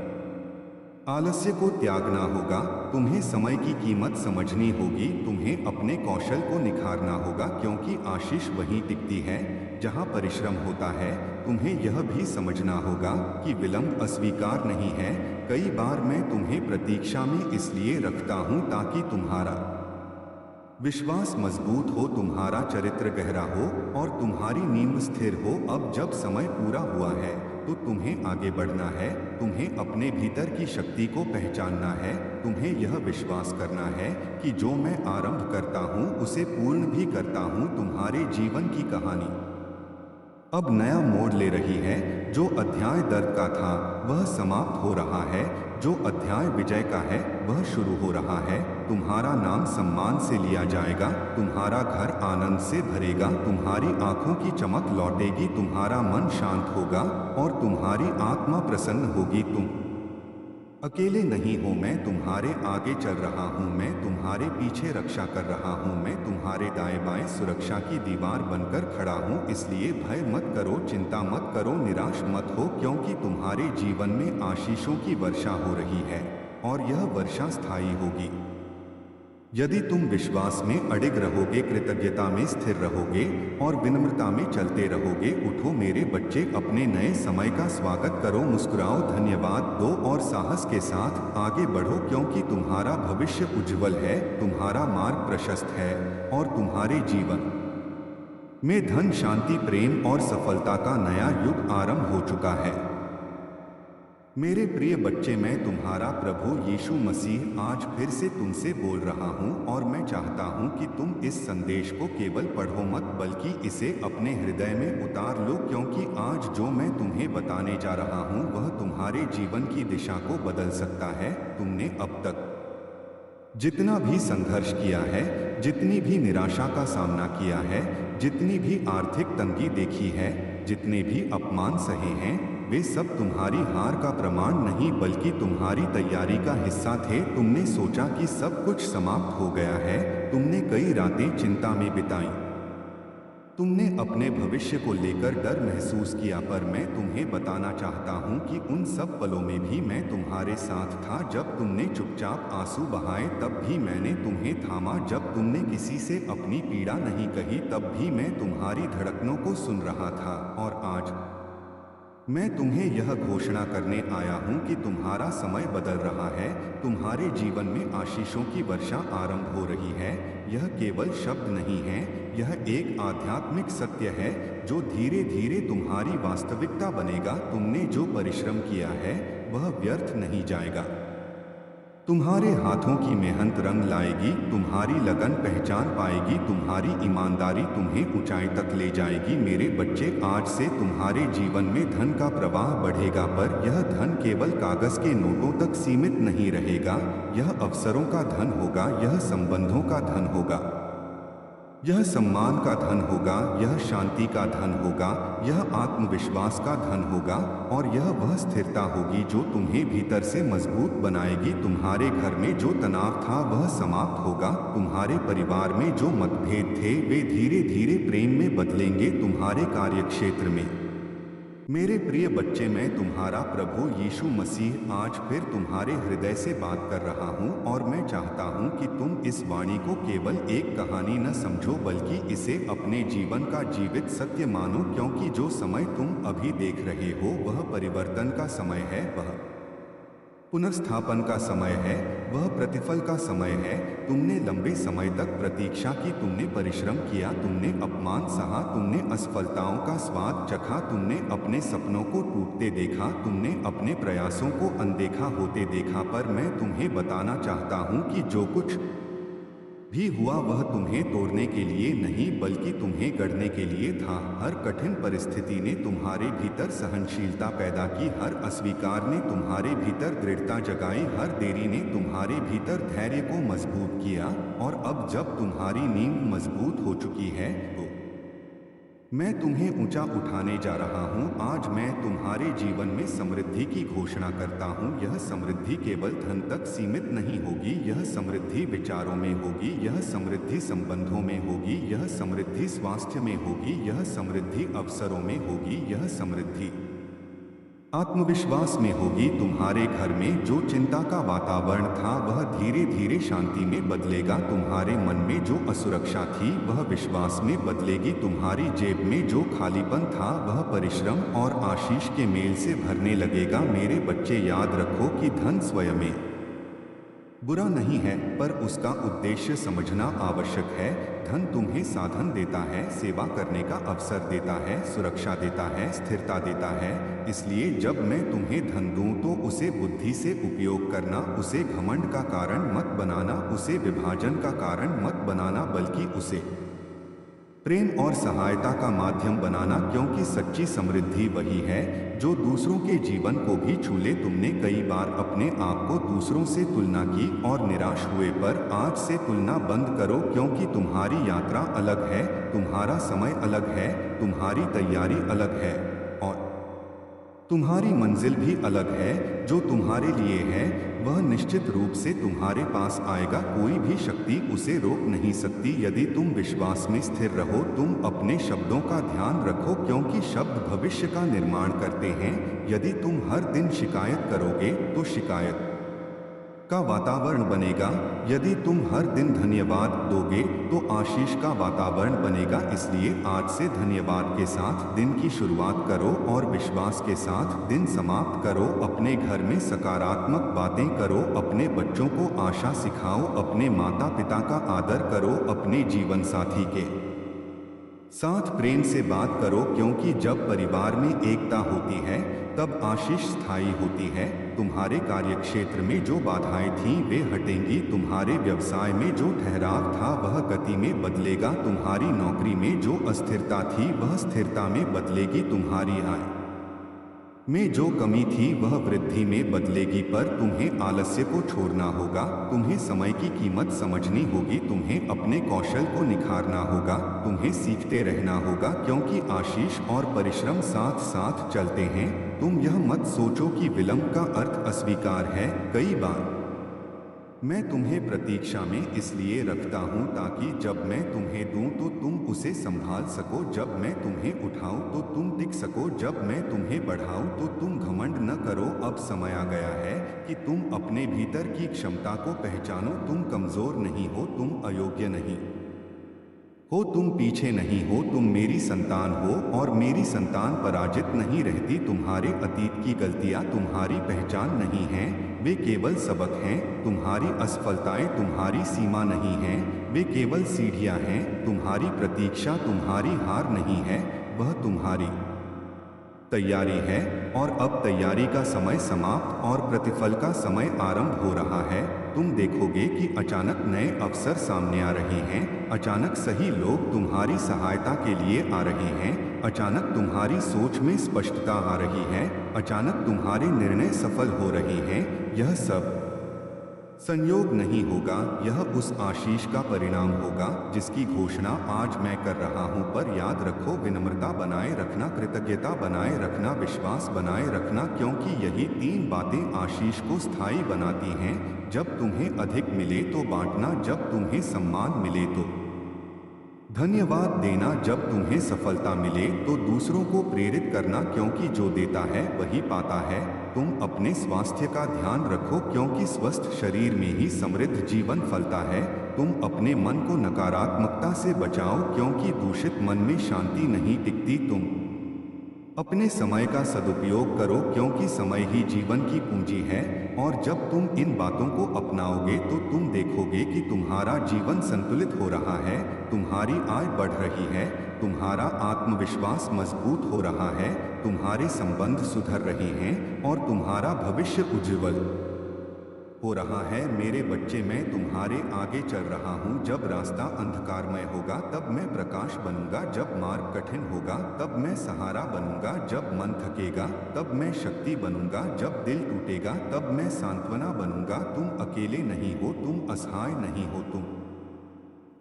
आलस्य को त्यागना होगा, तुम्हें समय की कीमत समझनी होगी, तुम्हें अपने कौशल को निखारना होगा, क्योंकि आशीष वहीं टिकती है जहां परिश्रम होता है। तुम्हें यह भी समझना होगा कि विलंब अस्वीकार नहीं है। कई बार मैं तुम्हें प्रतीक्षा में इसलिए रखता हूं ताकि तुम्हारा विश्वास मजबूत हो, तुम्हारा चरित्र गहरा हो और तुम्हारी नींव स्थिर हो। अब जब समय पूरा हुआ है तो तुम्हें आगे बढ़ना है, तुम्हें अपने भीतर की शक्ति को पहचानना है, तुम्हें यह विश्वास करना है कि जो मैं आरंभ करता हूँ उसे पूर्ण भी करता हूँ। तुम्हारे जीवन की कहानी अब नया मोड़ ले रही है। जो अध्याय दर्द का था वह समाप्त हो रहा है, जो अध्याय विजय का है वह शुरू हो रहा है। तुम्हारा नाम सम्मान से लिया जाएगा, तुम्हारा घर आनंद से भरेगा, तुम्हारी आंखों की चमक लौटेगी, तुम्हारा मन शांत होगा और तुम्हारी आत्मा प्रसन्न होगी। तुम अकेले नहीं हो, मैं तुम्हारे आगे चल रहा हूँ, मैं तुम्हारे पीछे रक्षा कर रहा हूँ, मैं तुम्हारे दाएं बाएं सुरक्षा की दीवार बनकर खड़ा हूँ। इसलिए भय मत करो, चिंता मत करो, निराश मत हो, क्योंकि तुम्हारे जीवन में आशीषों की वर्षा हो रही है और यह वर्षा स्थायी होगी। यदि तुम विश्वास में अडिग रहोगे, कृतज्ञता में स्थिर रहोगे और विनम्रता में चलते रहोगे, उठो मेरे बच्चे, अपने नए समय का स्वागत करो, मुस्कुराओ, धन्यवाद दो और साहस के साथ आगे बढ़ो, क्योंकि तुम्हारा भविष्य उज्जवल है, तुम्हारा मार्ग प्रशस्त है और तुम्हारे जीवन में धन, शांति, प्रेम और सफलता का नया युग आरंभ हो चुका है। मेरे प्रिय बच्चे, मैं तुम्हारा प्रभु यीशु मसीह आज फिर से तुमसे बोल रहा हूं और मैं चाहता हूं कि तुम इस संदेश को केवल पढ़ो मत, बल्कि इसे अपने हृदय में उतार लो, क्योंकि आज जो मैं तुम्हें बताने जा रहा हूं वह तुम्हारे जीवन की दिशा को बदल सकता है। तुमने अब तक जितना भी संघर्ष किया है, जितनी भी निराशा का सामना किया है, जितनी भी आर्थिक तंगी देखी है, जितने भी अपमान सहे हैं, वे सब तुम्हारी हार का प्रमाण नहीं बल्कि तुम्हारी तैयारी का हिस्सा थे। तुमने सोचा कि सब कुछ समाप्त हो गया है, तुमने कई रातें चिंता में बिताई, तुमने अपने भविष्य को लेकर डर महसूस किया, पर मैं तुम्हें बताना चाहता हूं कि उन सब पलों में भी मैं तुम्हारे साथ था। जब तुमने चुपचाप आंसू बहाए तब भी मैंने तुम्हें थामा, जब तुमने किसी से अपनी पीड़ा नहीं कही तब भी मैं तुम्हारी धड़कनों को सुन रहा था। और आज मैं तुम्हें यह घोषणा करने आया हूं कि तुम्हारा समय बदल रहा है, तुम्हारे जीवन में आशीषों की वर्षा आरंभ हो रही है। यह केवल शब्द नहीं है, यह एक आध्यात्मिक सत्य है जो धीरे धीरे तुम्हारी वास्तविकता बनेगा। तुमने जो परिश्रम किया है वह व्यर्थ नहीं जाएगा, तुम्हारे हाथों की मेहनत रंग लाएगी, तुम्हारी लगन पहचान पाएगी, तुम्हारी ईमानदारी तुम्हें ऊंचाई तक ले जाएगी। मेरे बच्चे, आज से तुम्हारे जीवन में धन का प्रवाह बढ़ेगा, पर यह धन केवल कागज के नोटों तक सीमित नहीं रहेगा। यह अवसरों का धन होगा, यह संबंधों का धन होगा, यह सम्मान का धन होगा, यह शांति का धन होगा, यह आत्मविश्वास का धन होगा और यह वह स्थिरता होगी जो तुम्हें भीतर से मजबूत बनाएगी। तुम्हारे घर में जो तनाव था वह समाप्त होगा, तुम्हारे परिवार में जो मतभेद थे वे धीरे धीरे प्रेम में बदलेंगे, तुम्हारे कार्यक्षेत्र में। मेरे प्रिय बच्चे, मैं तुम्हारा प्रभु यीशु मसीह आज फिर तुम्हारे हृदय से बात कर रहा हूं और मैं चाहता हूं कि तुम इस वाणी को केवल एक कहानी न समझो बल्कि इसे अपने जीवन का जीवित सत्य मानो, क्योंकि जो समय तुम अभी देख रहे हो वह परिवर्तन का समय है, वह पुनर्स्थापन का समय है, वह प्रतिफल का समय है। तुमने लंबे समय तक प्रतीक्षा की, तुमने परिश्रम किया, तुमने अपमान सहा, तुमने असफलताओं का स्वाद चखा, तुमने अपने सपनों को टूटते देखा, तुमने अपने प्रयासों को अनदेखा होते देखा, पर मैं तुम्हें बताना चाहता हूं कि जो कुछ भी हुआ वह तुम्हें तोड़ने के लिए नहीं बल्कि तुम्हें गढ़ने के लिए था। हर कठिन परिस्थिति ने तुम्हारे भीतर सहनशीलता पैदा की, हर अस्वीकार ने तुम्हारे भीतर दृढ़ता जगाई, हर देरी ने तुम्हारे भीतर धैर्य को मजबूत किया। और अब जब तुम्हारी नींव मजबूत हो चुकी है तो मैं तुम्हें ऊंचा उठाने जा रहा हूं। आज मैं तुम्हारे जीवन में समृद्धि की घोषणा करता हूं। यह समृद्धि केवल धन तक सीमित नहीं होगी, यह समृद्धि विचारों में होगी, यह समृद्धि संबंधों में होगी, यह समृद्धि स्वास्थ्य में होगी, यह समृद्धि अवसरों में होगी, यह समृद्धि आत्मविश्वास में होगी। तुम्हारे घर में जो चिंता का वातावरण था वह धीरे धीरे शांति में बदलेगा, तुम्हारे मन में जो असुरक्षा थी वह विश्वास में बदलेगी, तुम्हारी जेब में जो खालीपन था वह परिश्रम और आशीष के मेल से भरने लगेगा। मेरे बच्चे, याद रखो कि धन स्वयं में बुरा नहीं है, पर उसका उद्देश्य समझना आवश्यक है। धन तुम्हें साधन देता है, सेवा करने का अवसर देता है, सुरक्षा देता है, स्थिरता देता है। इसलिए जब मैं तुम्हें धन दूं तो उसे बुद्धि से उपयोग करना, उसे घमंड का कारण मत बनाना, उसे विभाजन का कारण मत बनाना, बल्कि उसे प्रेम और सहायता का माध्यम बनाना, क्योंकि सच्ची समृद्धि वही है जो दूसरों के जीवन को भी छू ले। तुमने कई बार अपने आप को दूसरों से तुलना की और निराश हुए, पर आज से तुलना बंद करो, क्योंकि तुम्हारी यात्रा अलग है, तुम्हारा समय अलग है, तुम्हारी तैयारी अलग है और तुम्हारी मंजिल भी अलग है। जो तुम्हारे लिए है वह निश्चित रूप से तुम्हारे पास आएगा, कोई भी शक्ति उसे रोक नहीं सकती। यदि तुम विश्वास में स्थिर रहो, तुम अपने शब्दों का ध्यान रखो, क्योंकि शब्द भविष्य का निर्माण करते हैं। यदि तुम हर दिन शिकायत करोगे तो शिकायत का वातावरण बनेगा। यदि तुम हर दिन धन्यवाद दोगे तो आशीष का वातावरण बनेगा। इसलिए आज से धन्यवाद के साथ दिन की शुरुआत करो और विश्वास के साथ दिन समाप्त करो। अपने घर में सकारात्मक बातें करो, अपने बच्चों को आशा सिखाओ, अपने माता पिता का आदर करो, अपने जीवन साथी के साथ प्रेम से बात करो, क्योंकि जब परिवार में एकता होती है तब आशीष स्थायी होती है। तुम्हारे कार्यक्षेत्र में जो बाधाएं थीं वे हटेंगी, तुम्हारे व्यवसाय में जो ठहराव था वह गति में बदलेगा, तुम्हारी नौकरी में जो अस्थिरता थी वह स्थिरता में बदलेगी, तुम्हारी आय में जो कमी थी वह वृद्धि में बदलेगी। पर तुम्हें आलस्य को छोड़ना होगा, तुम्हें समय की कीमत समझनी होगी, तुम्हें अपने कौशल को निखारना होगा, तुम्हें सीखते रहना होगा, क्योंकि आशीष और परिश्रम साथ साथ चलते हैं। तुम यह मत सोचो कि विलंब का अर्थ अस्वीकार है। कई बार मैं तुम्हें प्रतीक्षा में इसलिए रखता हूँ ताकि जब मैं तुम्हें दूं तो तुम उसे संभाल सको, जब मैं तुम्हें उठाऊं तो तुम टिक सको, जब मैं तुम्हें बढ़ाऊं तो तुम घमंड न करो। अब समय आ गया है कि तुम अपने भीतर की क्षमता को पहचानो। तुम कमजोर नहीं हो, तुम अयोग्य नहीं हो, तुम पीछे नहीं हो, तुम मेरी संतान हो और मेरी संतान पराजित नहीं रहती। तुम्हारे अतीत की गलतियां तुम्हारी पहचान नहीं हैं, वे केवल सबक हैं। तुम्हारी असफलताएं तुम्हारी सीमा नहीं हैं, वे केवल सीढ़ियां हैं। तुम्हारी प्रतीक्षा तुम्हारी हार नहीं है, वह तुम्हारी तैयारी है। और अब तैयारी का समय समाप्त और प्रतिफल का समय आरंभ हो रहा है। तुम देखोगे कि अचानक नए अवसर सामने आ रहे हैं, अचानक सही लोग तुम्हारी सहायता के लिए आ रहे हैं, अचानक तुम्हारी सोच में स्पष्टता आ रही है, अचानक तुम्हारे निर्णय सफल हो रहे हैं। यह सब संयोग नहीं होगा, यह उस आशीष का परिणाम होगा जिसकी घोषणा आज मैं कर रहा हूं। पर याद रखो, विनम्रता बनाए रखना, कृतज्ञता बनाए रखना, विश्वास बनाए रखना, क्योंकि यही तीन बातें आशीष को स्थायी बनाती हैं। जब तुम्हें अधिक मिले तो बांटना, जब तुम्हें सम्मान मिले तो धन्यवाद देना, जब तुम्हें सफलता मिले तो दूसरों को प्रेरित करना, क्योंकि जो देता है वही पाता है। तुम अपने स्वास्थ्य का ध्यान रखो, क्योंकि स्वस्थ शरीर में ही समृद्ध जीवन फलता है। तुम अपने मन को नकारात्मकता से बचाओ, क्योंकि दूषित मन में शांति नहीं टिकती। तुम अपने समय का सदुपयोग करो, क्योंकि समय ही जीवन की पूंजी है। और जब तुम इन बातों को अपनाओगे तो तुम देखोगे कि तुम्हारा जीवन संतुलित हो रहा है, तुम्हारी आय बढ़ रही है, तुम्हारा आत्मविश्वास मजबूत हो रहा है, तुम्हारे संबंध सुधर रहे हैं और तुम्हारा भविष्य उज्ज्वल हो रहा है। मेरे बच्चे, मैं तुम्हारे आगे चल रहा हूँ। जब रास्ता अंधकारमय होगा तब मैं प्रकाश बनूंगा, जब मार्ग कठिन होगा तब मैं सहारा बनूंगा, जब मन थकेगा तब मैं शक्ति बनूंगा, जब दिल टूटेगा तब मैं सांत्वना बनूंगा। तुम अकेले नहीं हो, तुम असहाय नहीं हो, तुम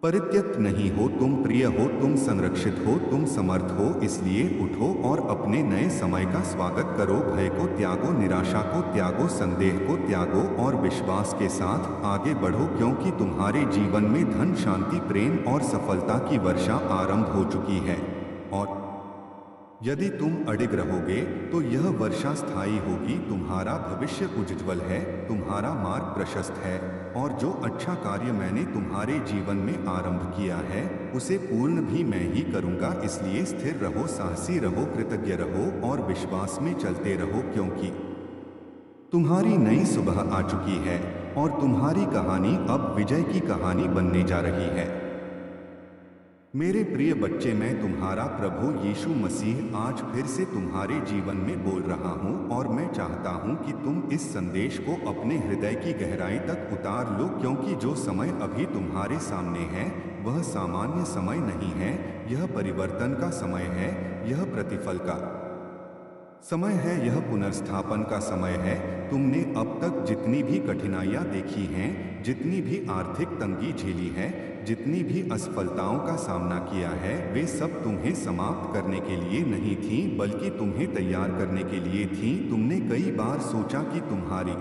परित्यक्त नहीं हो, तुम प्रिय हो, तुम संरक्षित हो, तुम समर्थ हो। इसलिए उठो और अपने नए समय का स्वागत करो। भय को त्यागो, निराशा को त्यागो, संदेह को त्यागो और विश्वास के साथ आगे बढ़ो, क्योंकि तुम्हारे जीवन में धन, शांति, प्रेम और सफलता की वर्षा आरंभ हो चुकी है। और यदि तुम अडिग रहोगे तो यह वर्षा स्थायी होगी। तुम्हारा भविष्य उज्ज्वल है, तुम्हारा मार्ग प्रशस्त है और जो अच्छा कार्य मैंने तुम्हारे जीवन में आरंभ किया है उसे पूर्ण भी मैं ही करूंगा। इसलिए स्थिर रहो, साहसी रहो, कृतज्ञ रहो और विश्वास में चलते रहो, क्योंकि तुम्हारी नई सुबह आ चुकी है और तुम्हारी कहानी अब विजय की कहानी बनने जा रही है। मेरे प्रिय बच्चे, मैं तुम्हारा प्रभु यीशु मसीह आज फिर से तुम्हारे जीवन में बोल रहा हूँ और मैं चाहता हूँ कि तुम इस संदेश को अपने हृदय की गहराई तक उतार लो, क्योंकि जो समय अभी तुम्हारे सामने है वह सामान्य समय नहीं है। यह परिवर्तन का समय है, यह प्रतिफल का समय है, यह पुनर्स्थापन का समय है। तुमने अब तक जितनी भी कठिनाइयां देखी हैं, जितनी भी आर्थिक तंगी झेली है, जितनी भी असफलताओं का सामना किया है, वे सब तुम्हें समाप्त करने के लिए नहीं थी, बल्कि तुम्हें तैयार करने के लिए थी। तुमने कई बार सोचा कि तुम्हारी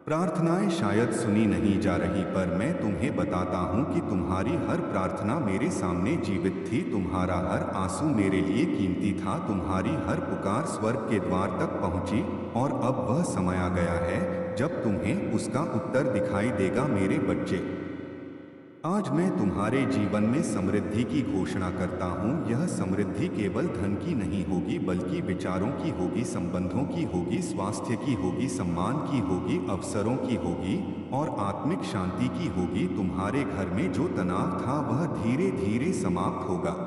प्रार्थनाएं शायद सुनी नहीं जा रही, पर मैं तुम्हें बताता हूं कि तुम्हारी हर प्रार्थना मेरे सामने जीवित थी, तुम्हारा हर आंसू मेरे लिए कीमती था, तुम्हारी हर पुकार स्वर्ग के द्वार तक पहुंची। और अब वह समय आ गया है जब तुम्हें उसका उत्तर दिखाई देगा। मेरे बच्चे, आज मैं तुम्हारे जीवन में समृद्धि की घोषणा करता हूँ। यह समृद्धि केवल धन की नहीं होगी, बल्कि विचारों की होगी, संबंधों की होगी, स्वास्थ्य की होगी, सम्मान की होगी, अवसरों की होगी और आत्मिक शांति की होगी। तुम्हारे घर में जो तनाव था वह धीरे धीरे समाप्त होगा।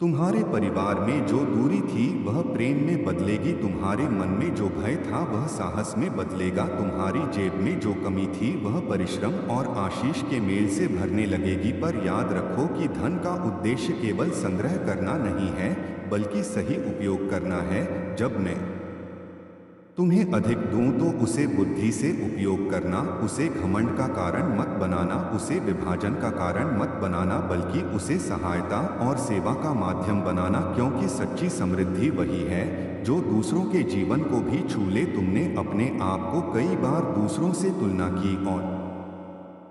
तुम्हारे परिवार में जो दूरी थी वह प्रेम में बदलेगी। तुम्हारे मन में जो भय था वह साहस में बदलेगा। तुम्हारी जेब में जो कमी थी वह परिश्रम और आशीष के मेल से भरने लगेगी। पर याद रखो कि धन का उद्देश्य केवल संग्रह करना नहीं है, बल्कि सही उपयोग करना है। जब मैं तुम्हें अधिक दूं तो उसे बुद्धि से उपयोग करना। उसे घमंड का कारण मत बनाना, उसे विभाजन का कारण मत बनाना, बल्कि उसे सहायता और सेवा का माध्यम बनाना। क्योंकि सच्ची समृद्धि वही है जो दूसरों के जीवन को भी छू ले। तुमने अपने आप को कई बार दूसरों से तुलना की और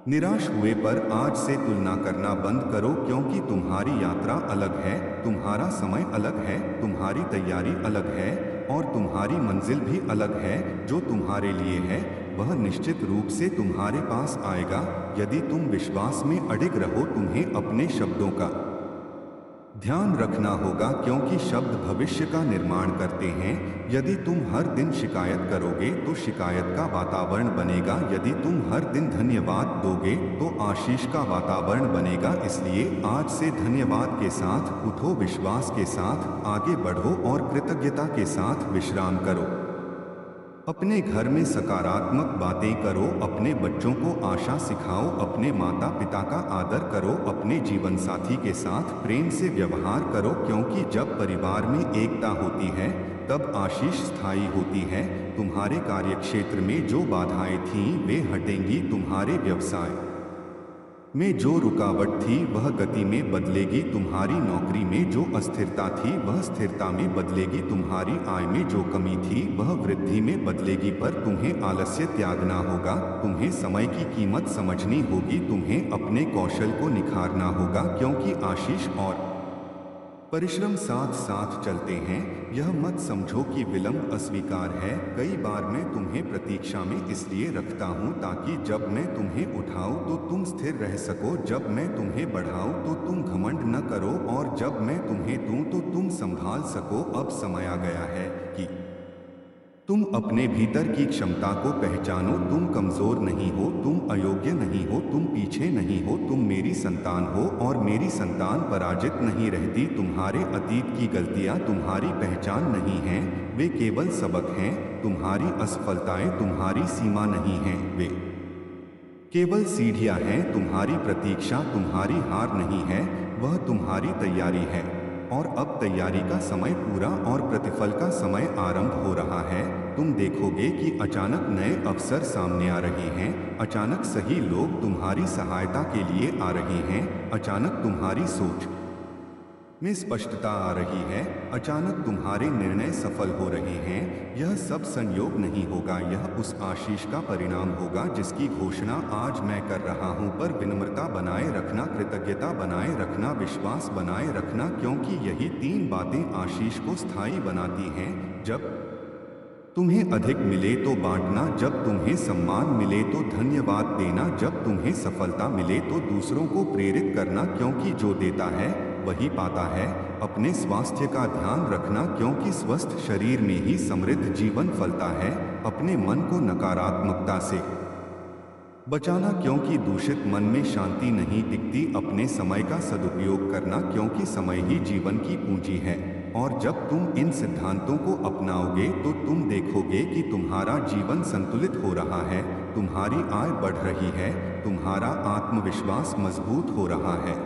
निराश हुए, पर आज से तुलना करना बंद करो। क्योंकि तुम्हारी यात्रा अलग है, तुम्हारा समय अलग है, तुम्हारी तैयारी अलग है और तुम्हारी मंजिल भी अलग है। जो तुम्हारे लिए है वह निश्चित रूप से तुम्हारे पास आएगा, यदि तुम विश्वास में अडिग रहो। तुम्हें अपने शब्दों का ध्यान रखना होगा, क्योंकि शब्द भविष्य का निर्माण करते हैं। यदि तुम हर दिन शिकायत करोगे तो शिकायत का वातावरण बनेगा। यदि तुम हर दिन धन्यवाद दोगे तो आशीष का वातावरण बनेगा। इसलिए आज से धन्यवाद के साथ उठो, विश्वास के साथ आगे बढ़ो और कृतज्ञता के साथ विश्राम करो। अपने घर में सकारात्मक बातें करो, अपने बच्चों को आशा सिखाओ, अपने माता पिता का आदर करो, अपने जीवन साथी के साथ प्रेम से व्यवहार करो। क्योंकि जब परिवार में एकता होती है तब आशीष स्थायी होती है। तुम्हारे कार्यक्षेत्र में जो बाधाएं थीं वे हटेंगी। तुम्हारे व्यवसाय में जो रुकावट थी वह गति में बदलेगी। तुम्हारी नौकरी में जो अस्थिरता थी वह स्थिरता में बदलेगी। तुम्हारी आय में जो कमी थी वह वृद्धि में बदलेगी। पर तुम्हें आलस्य त्यागना होगा, तुम्हें समय की कीमत समझनी होगी, तुम्हें अपने कौशल को निखारना होगा। क्योंकि आशीष और परिश्रम साथ साथ चलते हैं। यह मत समझो कि विलंब अस्वीकार है। कई बार मैं तुम्हें प्रतीक्षा में इसलिए रखता हूँ ताकि जब मैं तुम्हें उठाऊं तो तुम स्थिर रह सको, जब मैं तुम्हें बढ़ाऊं तो तुम घमंड न करो और जब मैं तुम्हें दूं तो तुम संभाल सको। अब समय आ गया है कि तुम अपने भीतर की क्षमता को पहचानो। तुम कमजोर नहीं हो, तुम अयोग्य नहीं हो, तुम पीछे नहीं हो, तुम मेरी संतान हो और मेरी संतान पराजित नहीं रहती। तुम्हारे अतीत की गलतियां तुम्हारी पहचान नहीं हैं, वे केवल सबक हैं। तुम्हारी असफलताएं तुम्हारी सीमा नहीं हैं, वे केवल सीढ़ियां हैं। तुम्हारी प्रतीक्षा तुम्हारी हार नहीं है, वह तुम्हारी तैयारी है। और अब तैयारी का समय पूरा और प्रतिफल का समय आरंभ हो रहा है। तुम देखोगे कि अचानक नए अवसर सामने आ रहे हैं, अचानक सही लोग तुम्हारी सहायता के लिए आ रहे हैं, अचानक तुम्हारी सोच में स्पष्टता आ रही है, अचानक तुम्हारे निर्णय सफल हो रहे हैं। यह सब संयोग नहीं होगा, यह उस आशीष का परिणाम होगा जिसकी घोषणा आज मैं कर रहा हूं। पर विनम्रता बनाए रखना, कृतज्ञता बनाए रखना, विश्वास बनाए रखना, क्योंकि यही तीन बातें आशीष को स्थायी बनाती हैं। जब तुम्हें अधिक मिले तो बांटना, जब तुम्हें सम्मान मिले तो धन्यवाद देना, जब तुम्हें सफलता मिले तो दूसरों को प्रेरित करना, क्योंकि जो देता है वही पाता है। अपने स्वास्थ्य का ध्यान रखना, क्योंकि स्वस्थ शरीर में ही समृद्ध जीवन फलता है। अपने मन को नकारात्मकता से बचाना, क्योंकि दूषित मन में शांति नहीं टिकती। अपने समय का सदुपयोग करना, क्योंकि समय ही जीवन की पूंजी है। और जब तुम इन सिद्धांतों को अपनाओगे तो तुम देखोगे कि तुम्हारा जीवन संतुलित हो रहा है, तुम्हारी आय बढ़ रही है, तुम्हारा आत्मविश्वास मजबूत हो रहा है,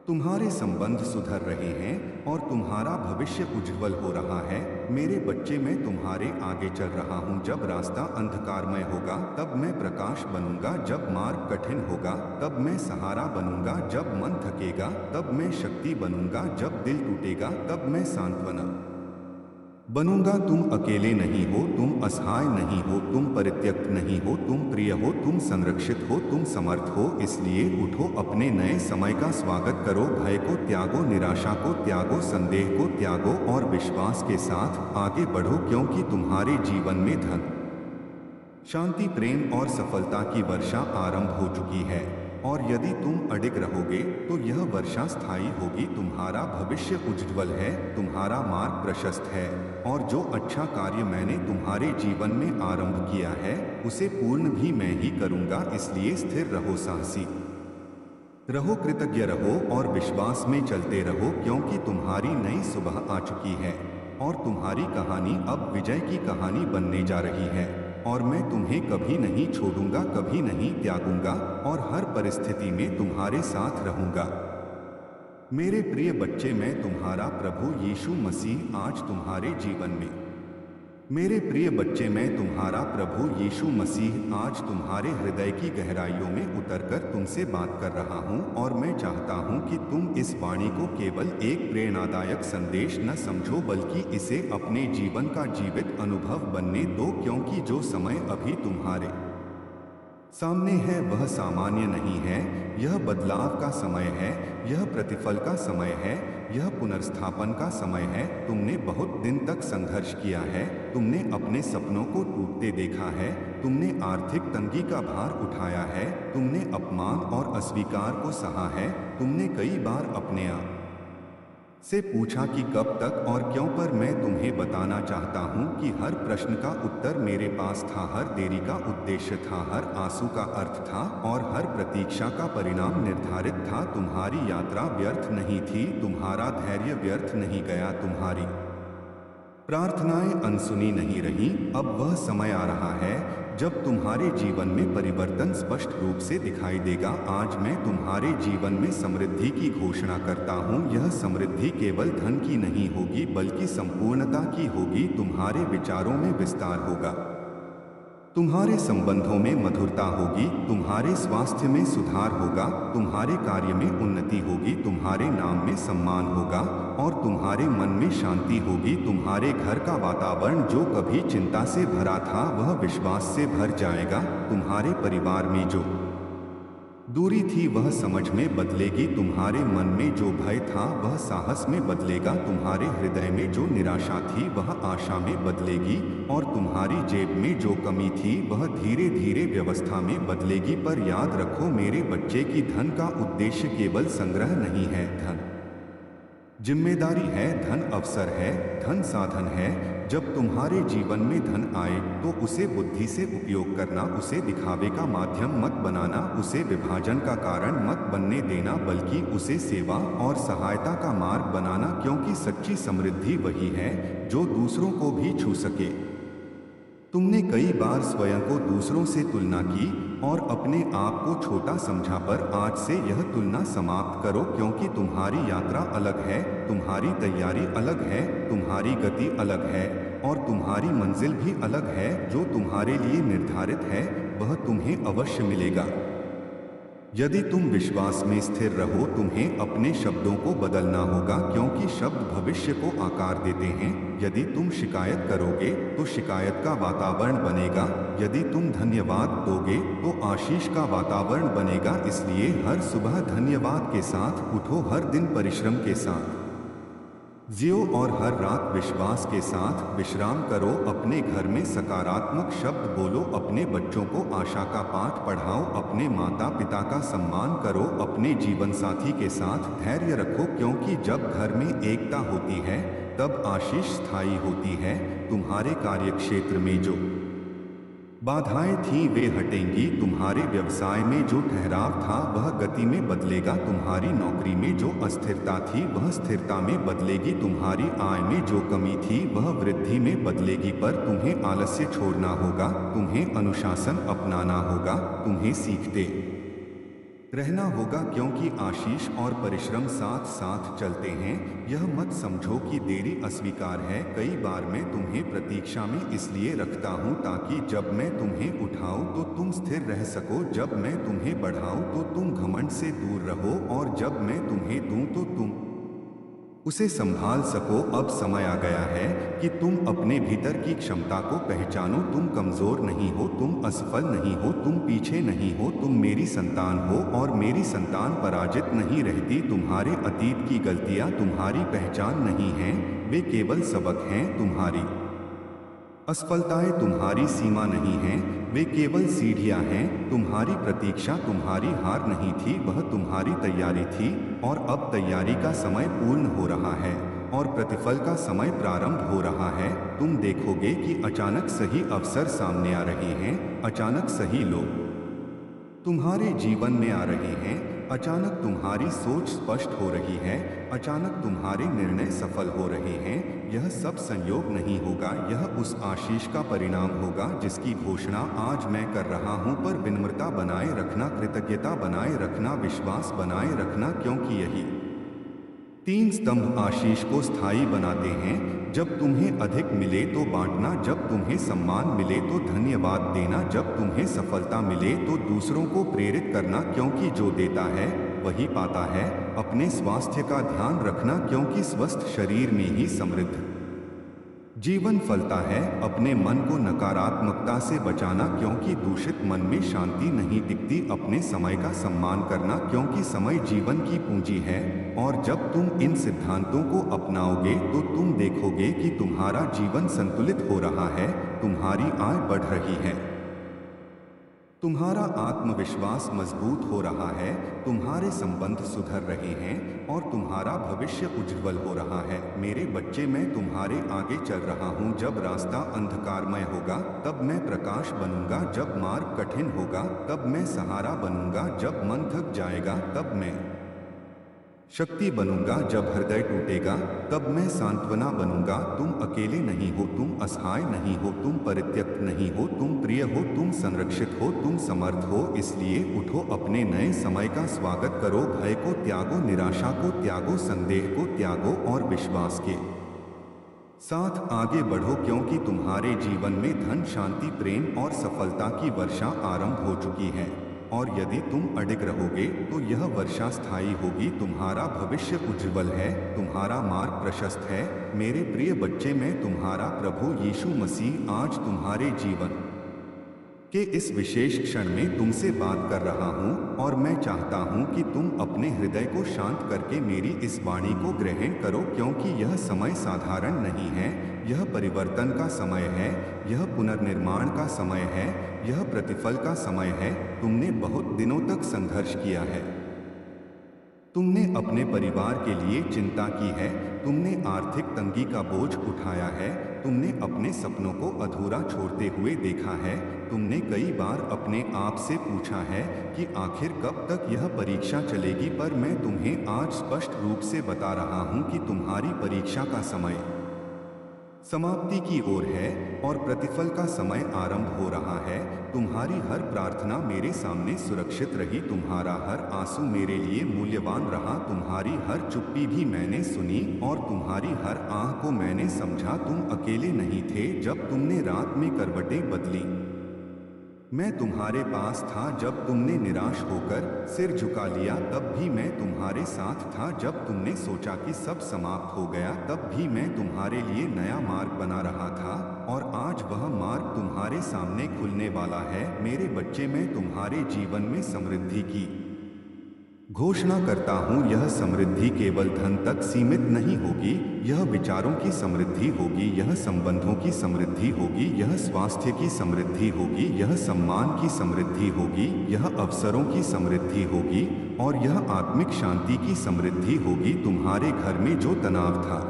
तुम्हारे संबंध सुधर रहे हैं और तुम्हारा भविष्य उज्जवल हो रहा है। मेरे बच्चे, मैं तुम्हारे आगे चल रहा हूँ। जब रास्ता अंधकारमय होगा तब मैं प्रकाश बनूंगा, जब मार्ग कठिन होगा तब मैं सहारा बनूंगा, जब मन थकेगा तब मैं शक्ति बनूंगा, जब दिल टूटेगा तब मैं सांत्वना बनूंगा। तुम अकेले नहीं हो, तुम असहाय नहीं हो, तुम परित्यक्त नहीं हो, तुम प्रिय हो, तुम संरक्षित हो, तुम समर्थ हो। इसलिए उठो, अपने नए समय का स्वागत करो। भय को त्यागो, निराशा को त्यागो, संदेह को त्यागो और विश्वास के साथ आगे बढ़ो, क्योंकि तुम्हारे जीवन में धन शांति, प्रेम और सफलता की वर्षा आरंभ हो चुकी है और यदि तुम अडिग रहोगे तो यह वर्षा स्थायी होगी। तुम्हारा भविष्य उज्ज्वल है, तुम्हारा मार्ग प्रशस्त है और जो अच्छा कार्य मैंने तुम्हारे जीवन में आरंभ किया है उसे पूर्ण भी मैं ही करूंगा। इसलिए स्थिर रहो, साहसी रहो, कृतज्ञ रहो और विश्वास में चलते रहो, क्योंकि तुम्हारी नई सुबह आ चुकी है और तुम्हारी कहानी अब विजय की कहानी बनने जा रही है। और मैं तुम्हें कभी नहीं छोड़ूंगा, कभी नहीं त्यागूंगा और हर परिस्थिति में तुम्हारे साथ रहूंगा। मेरे प्रिय बच्चे, मैं तुम्हारा प्रभु यीशु मसीह आज तुम्हारे जीवन में, मेरे प्रिय बच्चे, मैं तुम्हारा प्रभु यीशु मसीह आज तुम्हारे हृदय की गहराइयों में उतरकर तुमसे बात कर रहा हूं और मैं चाहता हूं कि तुम इस वाणी को केवल एक प्रेरणादायक संदेश न समझो बल्कि इसे अपने जीवन का जीवित अनुभव बनने दो, क्योंकि जो समय अभी तुम्हारे सामने है वह सामान्य नहीं है। यह बदलाव का समय है, यह प्रतिफल का समय है, यह पुनर्स्थापन का समय है। तुमने बहुत दिन तक संघर्ष किया है, तुमने अपने सपनों को टूटते देखा है, तुमने आर्थिक तंगी का भार उठाया है, तुमने अपमान और अस्वीकार को सहा है, तुमने कई बार अपने आप से पूछा कि कब तक और क्यों, पर मैं तुम्हें बताना चाहता हूं कि हर प्रश्न का उत्तर मेरे पास था, हर देरी का उद्देश्य था, हर आंसू का अर्थ था और हर प्रतीक्षा का परिणाम निर्धारित था। तुम्हारी यात्रा व्यर्थ नहीं थी, तुम्हारा धैर्य व्यर्थ नहीं गया, तुम्हारी प्रार्थनाएं अनसुनी नहीं रहीं। अब वह समय आ रहा है जब तुम्हारे जीवन में परिवर्तन स्पष्ट रूप से दिखाई देगा। आज मैं तुम्हारे जीवन में समृद्धि की घोषणा करता हूँ। यह समृद्धि केवल धन की नहीं होगी बल्कि संपूर्णता की होगी। तुम्हारे विचारों में विस्तार होगा, तुम्हारे संबंधों में मधुरता होगी, तुम्हारे स्वास्थ्य में सुधार होगा, तुम्हारे कार्य में उन्नति होगी, तुम्हारे नाम में सम्मान होगा और तुम्हारे मन में शांति होगी। तुम्हारे घर का वातावरण जो कभी चिंता से भरा था वह विश्वास से भर जाएगा। तुम्हारे परिवार में जो दूरी थी वह समझ में बदलेगी, तुम्हारे मन में जो भय था वह साहस में बदलेगा, तुम्हारे हृदय में जो निराशा थी वह आशा में बदलेगी और तुम्हारी जेब में जो कमी थी वह धीरे धीरे व्यवस्था में बदलेगी। पर याद रखो मेरे बच्चे की धन का उद्देश्य केवल संग्रह नहीं है, धन जिम्मेदारी है, धन अवसर है, धन साधन है। जब तुम्हारे जीवन में धन आए तो उसे बुद्धि से उपयोग करना, उसे दिखावे का माध्यम मत बनाना, उसे विभाजन का कारण मत बनने देना बल्कि उसे सेवा और सहायता का मार्ग बनाना, क्योंकि सच्ची समृद्धि वही है जो दूसरों को भी छू सके। तुमने कई बार स्वयं को दूसरों से तुलना की और अपने आप को छोटा समझा, पर आज से यह तुलना समाप्त करो, क्योंकि तुम्हारी यात्रा अलग है, तुम्हारी तैयारी अलग है, तुम्हारी गति अलग है और तुम्हारी मंजिल भी अलग है। जो तुम्हारे लिए निर्धारित है वह तुम्हें अवश्य मिलेगा। यदि तुम विश्वास में स्थिर रहो, तुम्हें अपने शब्दों को बदलना होगा, क्योंकि शब्द भविष्य को आकार देते हैं। यदि तुम शिकायत करोगे तो शिकायत का वातावरण बनेगा, यदि तुम धन्यवाद दोगे तो आशीष का वातावरण बनेगा। इसलिए हर सुबह धन्यवाद के साथ उठो, हर दिन परिश्रम के साथ जियो और हर रात विश्वास के साथ विश्राम करो। अपने घर में सकारात्मक शब्द बोलो, अपने बच्चों को आशा का पाठ पढ़ाओ, अपने माता पिता का सम्मान करो, अपने जीवन साथी के साथ धैर्य रखो, क्योंकि जब घर में एकता होती है तब आशीष स्थायी होती है। तुम्हारे कार्यक्षेत्र में जो बाधाएं थीं वे हटेंगी, तुम्हारे व्यवसाय में जो ठहराव था वह गति में बदलेगा, तुम्हारी नौकरी में जो अस्थिरता थी वह स्थिरता में बदलेगी, तुम्हारी आय में जो कमी थी वह वृद्धि में बदलेगी। पर तुम्हें आलस्य छोड़ना होगा, तुम्हें अनुशासन अपनाना होगा, तुम्हें सीखते रहना होगा, क्योंकि आशीष और परिश्रम साथ साथ चलते हैं। यह मत समझो कि देरी अस्वीकार है। कई बार मैं तुम्हें प्रतीक्षा में इसलिए रखता हूँ ताकि जब मैं तुम्हें उठाऊं तो तुम स्थिर रह सको, जब मैं तुम्हें बढ़ाऊं तो तुम घमंड से दूर रहो और जब मैं तुम्हें दूं तो तुम उसे संभाल सको। अब समय आ गया है कि तुम अपने भीतर की क्षमता को पहचानो। तुम कमजोर नहीं हो, तुम असफल नहीं हो, तुम पीछे नहीं हो, तुम मेरी संतान हो और मेरी संतान पराजित नहीं रहती। तुम्हारे अतीत की गलतियां तुम्हारी पहचान नहीं हैं, वे केवल सबक हैं। तुम्हारी असफलताएं तुम्हारी सीमा नहीं हैं, वे केवल सीढ़ियां हैं। तुम्हारी प्रतीक्षा तुम्हारी हार नहीं थी, वह तुम्हारी तैयारी थी। और अब तैयारी का समय पूर्ण हो रहा है और प्रतिफल का समय प्रारंभ हो रहा है। तुम देखोगे कि अचानक सही अवसर सामने आ रहे हैं, अचानक सही लोग तुम्हारे जीवन में आ रहे हैं, अचानक तुम्हारी सोच स्पष्ट हो रही है, अचानक तुम्हारे निर्णय सफल हो रहे हैं। यह सब संयोग नहीं होगा, यह उस आशीष का परिणाम होगा जिसकी घोषणा आज मैं कर रहा हूं। पर विनम्रता बनाए रखना, कृतज्ञता बनाए रखना, विश्वास बनाए रखना, क्योंकि यही तीन स्तंभ आशीष को स्थायी बनाते हैं। जब तुम्हें अधिक मिले तो बांटना, जब तुम्हें सम्मान मिले तो धन्यवाद देना, जब तुम्हें सफलता मिले तो दूसरों को प्रेरित करना, क्योंकि जो देता है वही पाता है। अपने स्वास्थ्य का ध्यान रखना, क्योंकि स्वस्थ शरीर में ही समृद्ध जीवन फलता है। अपने मन को नकारात्मकता से बचाना, क्योंकि दूषित मन में शांति नहीं टिकती। अपने समय का सम्मान करना, क्योंकि समय जीवन की पूंजी है। और जब तुम इन सिद्धांतों को अपनाओगे तो तुम देखोगे कि तुम्हारा जीवन संतुलित हो रहा है, तुम्हारी आय बढ़ रही है, तुम्हारा आत्मविश्वास मजबूत हो रहा है, तुम्हारे संबंध सुधर रहे हैं और तुम्हारा भविष्य उज्जवल हो रहा है। मेरे बच्चे, मैं तुम्हारे आगे चल रहा हूँ। जब रास्ता अंधकारमय होगा तब मैं प्रकाश बनूंगा, जब मार्ग कठिन होगा तब मैं सहारा बनूंगा, जब मन थक जाएगा तब मैं शक्ति बनूंगा, जब हृदय टूटेगा तब मैं सांत्वना बनूंगा। तुम अकेले नहीं हो, तुम असहाय नहीं हो, तुम परित्यक्त नहीं हो, तुम प्रिय हो, तुम संरक्षित हो, तुम समर्थ हो। इसलिए उठो, अपने नए समय का स्वागत करो। भय को त्यागो, निराशा को त्यागो, संदेह को त्यागो और विश्वास के साथ आगे बढ़ो, क्योंकि तुम्हारे जीवन में धन, शांति, प्रेम और सफलता की वर्षा आरंभ हो चुकी है। और यदि तुम अडिग रहोगे तो यह वर्षा स्थायी होगी। तुम्हारा भविष्य उज्जवल है, तुम्हारा मार्ग प्रशस्त है। मेरे प्रिय बच्चे, मैं तुम्हारा प्रभु यीशु मसीह आज तुम्हारे जीवन के इस विशेष क्षण में तुमसे बात कर रहा हूं और मैं चाहता हूं कि तुम अपने हृदय को शांत करके मेरी इस वाणी को ग्रहण करो, क्योंकि यह समय साधारण नहीं है। यह परिवर्तन का समय है, यह पुनर्निर्माण का समय है, यह प्रतिफल का समय है। तुमने बहुत दिनों तक संघर्ष किया है, तुमने अपने परिवार के लिए चिंता की है, तुमने आर्थिक तंगी का बोझ उठाया है, तुमने अपने सपनों को अधूरा छोड़ते हुए देखा है। तुमने कई बार अपने आप से पूछा है कि आखिर कब तक यह परीक्षा चलेगी। पर मैं तुम्हें आज स्पष्ट रूप से बता रहा हूं कि तुम्हारी परीक्षा का समय समाप्ति की ओर है और प्रतिफल का समय आरंभ हो रहा है। तुम्हारी हर प्रार्थना मेरे सामने सुरक्षित रही, तुम्हारा हर आंसू मेरे लिए मूल्यवान रहा, तुम्हारी हर चुप्पी भी मैंने सुनी और तुम्हारी हर आह को मैंने समझा। तुम अकेले नहीं थे जब तुमने रात में करवटें बदली, मैं तुम्हारे पास था जब तुमने निराश होकर सिर झुका लिया, तब भी मैं तुम्हारे साथ था। जब तुमने सोचा कि सब समाप्त हो गया, तब भी मैं तुम्हारे लिए नया मार्ग बना रहा था और आज वह मार्ग तुम्हारे सामने खुलने वाला है। मेरे बच्चे, मैं तुम्हारे जीवन में समृद्धि की घोषणा करता हूँ। यह समृद्धि केवल धन तक सीमित नहीं होगी, यह विचारों की समृद्धि होगी, यह संबंधों की समृद्धि होगी, यह स्वास्थ्य की समृद्धि होगी, यह सम्मान की समृद्धि होगी, यह अवसरों की समृद्धि होगी और यह आत्मिक शांति की समृद्धि होगी। तुम्हारे घर में जो तनाव था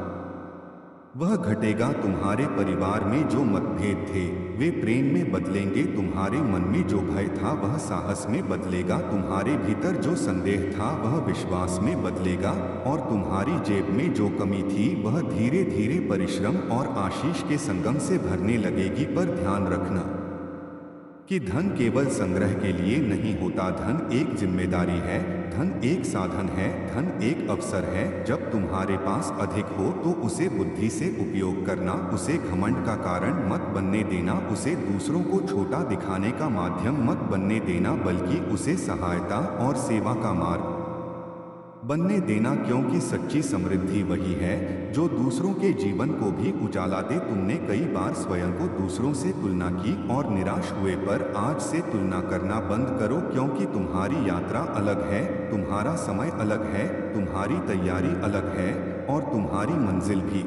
वह घटेगा, तुम्हारे परिवार में जो मतभेद थे वे प्रेम में बदलेंगे, तुम्हारे मन में जो भय था वह साहस में बदलेगा, तुम्हारे भीतर जो संदेह था वह विश्वास में बदलेगा और तुम्हारी जेब में जो कमी थी वह धीरे धीरे परिश्रम और आशीष के संगम से भरने लगेगी। पर ध्यान रखना कि धन केवल संग्रह के लिए नहीं होता, धन एक जिम्मेदारी है, धन एक साधन है, धन एक अवसर है। जब तुम्हारे पास अधिक हो तो उसे बुद्धि से उपयोग करना, उसे घमंड का कारण मत बनने देना, उसे दूसरों को छोटा दिखाने का माध्यम मत बनने देना, बल्कि उसे सहायता और सेवा का मार्ग बनने देना, क्योंकि सच्ची समृद्धि वही है जो दूसरों के जीवन को भी उजाला दे। तुमने कई बार स्वयं को दूसरों से तुलना की और निराश हुए, पर आज से तुलना करना बंद करो, क्योंकि तुम्हारी यात्रा अलग है, तुम्हारा समय अलग है, तुम्हारी तैयारी अलग है और तुम्हारी मंजिल भी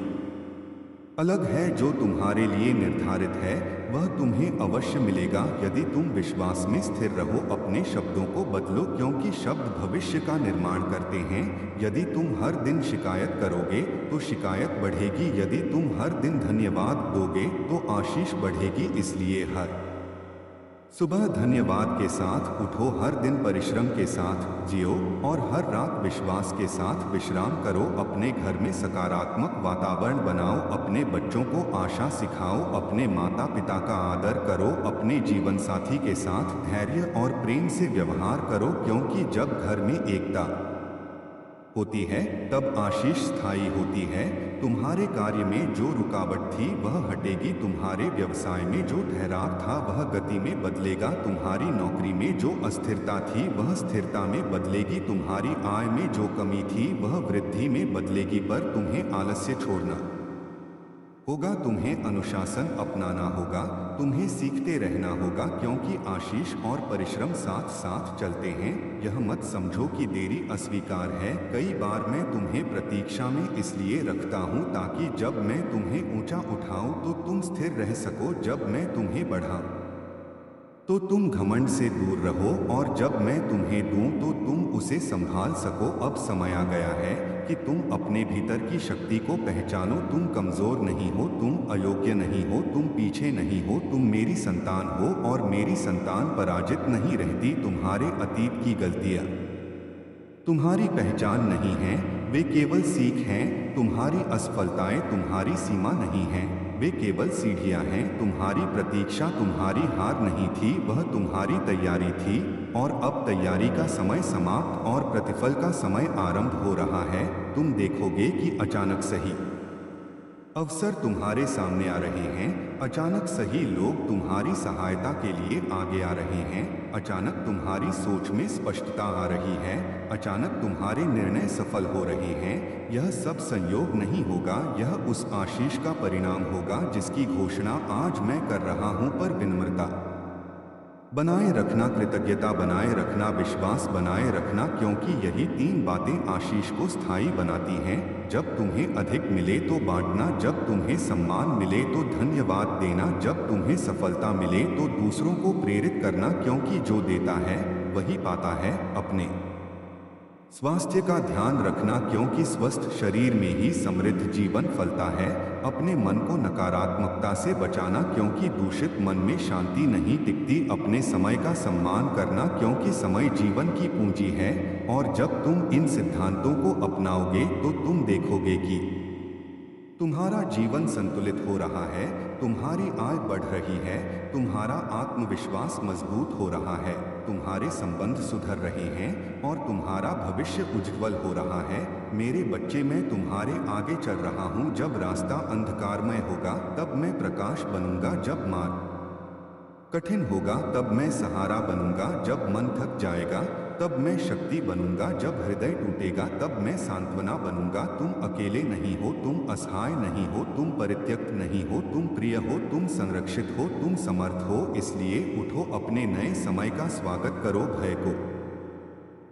अलग है जो तुम्हारे लिए निर्धारित है, वह तुम्हें अवश्य मिलेगा यदि तुम विश्वास में स्थिर रहो। अपने शब्दों को बदलो, क्योंकि शब्द भविष्य का निर्माण करते हैं। यदि तुम हर दिन शिकायत करोगे तो शिकायत बढ़ेगी, यदि तुम हर दिन धन्यवाद दोगे तो आशीष बढ़ेगी। इसलिए हर सुबह धन्यवाद के साथ उठो, हर दिन परिश्रम के साथ जियो और हर रात विश्वास के साथ विश्राम करो। अपने घर में सकारात्मक वातावरण बनाओ, अपने बच्चों को आशा सिखाओ, अपने माता पिता का आदर करो, अपने जीवन साथी के साथ धैर्य और प्रेम से व्यवहार करो, क्योंकि जब घर में एकता होती है तब आशीष स्थायी होती है। तुम्हारे कार्य में जो रुकावट थी वह हटेगी, तुम्हारे व्यवसाय में जो ठहराव था वह गति में बदलेगा, तुम्हारी नौकरी में जो अस्थिरता थी वह स्थिरता में बदलेगी, तुम्हारी आय में जो कमी थी वह वृद्धि में बदलेगी। पर तुम्हें आलस्य छोड़ना होगा, तुम्हें अनुशासन अपनाना होगा, तुम्हें सीखते रहना होगा, क्योंकि आशीष और परिश्रम साथ साथ चलते हैं। यह मत समझो कि देरी अस्वीकार है। कई बार मैं तुम्हें प्रतीक्षा में इसलिए रखता हूँ ताकि जब मैं तुम्हें ऊंचा उठाऊं तो तुम स्थिर रह सको, जब मैं तुम्हें बढ़ाऊं तो तुम घमंड से दूर रहो, और जब मैं तुम्हें दूं तो तुम उसे संभाल सको। अब समय आ गया है कि तुम अपने भीतर की शक्ति को पहचानो। तुम कमजोर नहीं हो, तुम अयोग्य नहीं हो, तुम पीछे नहीं हो, तुम मेरी संतान हो और मेरी संतान पराजित नहीं रहती। तुम्हारे अतीत की गलतियां तुम्हारी पहचान नहीं हैं, वे केवल सीख हैं। तुम्हारी असफलताएं तुम्हारी सीमा नहीं हैं, वे केवल सीढ़ियां हैं। तुम्हारी प्रतीक्षा तुम्हारी हार नहीं थी, वह तुम्हारी तैयारी थी। और अब तैयारी का समय समाप्त और प्रतिफल का समय आरंभ हो रहा है। तुम देखोगे कि अचानक सही अवसर तुम्हारे सामने आ रहे हैं, अचानक सही लोग तुम्हारी सहायता के लिए आगे आ रहे हैं, अचानक तुम्हारी सोच में स्पष्टता आ रही है, अचानक तुम्हारे निर्णय सफल हो रहे हैं। यह सब संयोग नहीं होगा, यह उस आशीष का परिणाम होगा जिसकी घोषणा आज मैं कर रहा हूं। पर विनम्रता बनाए रखना, कृतज्ञता बनाए रखना, विश्वास बनाए रखना, क्योंकि यही तीन बातें आशीष को स्थायी बनाती हैं। जब तुम्हें अधिक मिले तो बांटना, जब तुम्हें सम्मान मिले तो धन्यवाद देना, जब तुम्हें सफलता मिले तो दूसरों को प्रेरित करना, क्योंकि जो देता है वही पाता है। अपने स्वास्थ्य का ध्यान रखना, क्योंकि स्वस्थ शरीर में ही समृद्ध जीवन फलता है। अपने मन को नकारात्मकता से बचाना, क्योंकि दूषित मन में शांति नहीं टिकती। अपने समय का सम्मान करना, क्योंकि समय जीवन की पूंजी है। और जब तुम इन सिद्धांतों को अपनाओगे तो तुम देखोगे कि तुम्हारा जीवन संतुलित हो रहा है, तुम्हारी आय बढ़ रही है, तुम्हारा आत्मविश्वास मजबूत हो रहा है, तुम्हारे संबंध सुधर रहे हैं और तुम्हारा भविष्य उज्जवल हो रहा है। मेरे बच्चे, मैं तुम्हारे आगे चल रहा हूँ। जब रास्ता अंधकारमय होगा तब मैं प्रकाश बनूंगा, जब मार्ग कठिन होगा तब मैं सहारा बनूंगा, जब मन थक जाएगा तब मैं शक्ति बनूंगा, जब हृदय टूटेगा तब मैं सांत्वना बनूंगा। तुम अकेले नहीं हो, तुम असहाय नहीं हो, तुम परित्यक्त नहीं हो, तुम प्रिय हो, तुम संरक्षित हो, तुम समर्थ हो। इसलिए उठो, अपने नए समय का स्वागत करो। भय को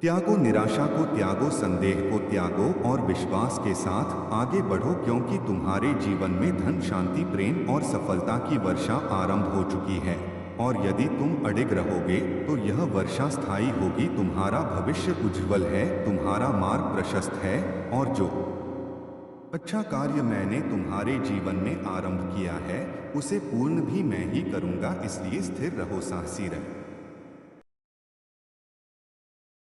त्यागो, निराशा को त्यागो, संदेह को त्यागो और विश्वास के साथ आगे बढ़ो, क्योंकि तुम्हारे जीवन में धन, शांति, प्रेम और सफलता की वर्षा आरंभ हो चुकी है। और यदि तुम अडिग रहोगे तो यह वर्षा स्थायी होगी। तुम्हारा भविष्य उज्जवल है, तुम्हारा मार्ग प्रशस्त है, और जो अच्छा कार्य मैंने तुम्हारे जीवन में आरंभ किया है उसे पूर्ण भी मैं ही करूंगा। इसलिए स्थिर रहो, साहसी रहो।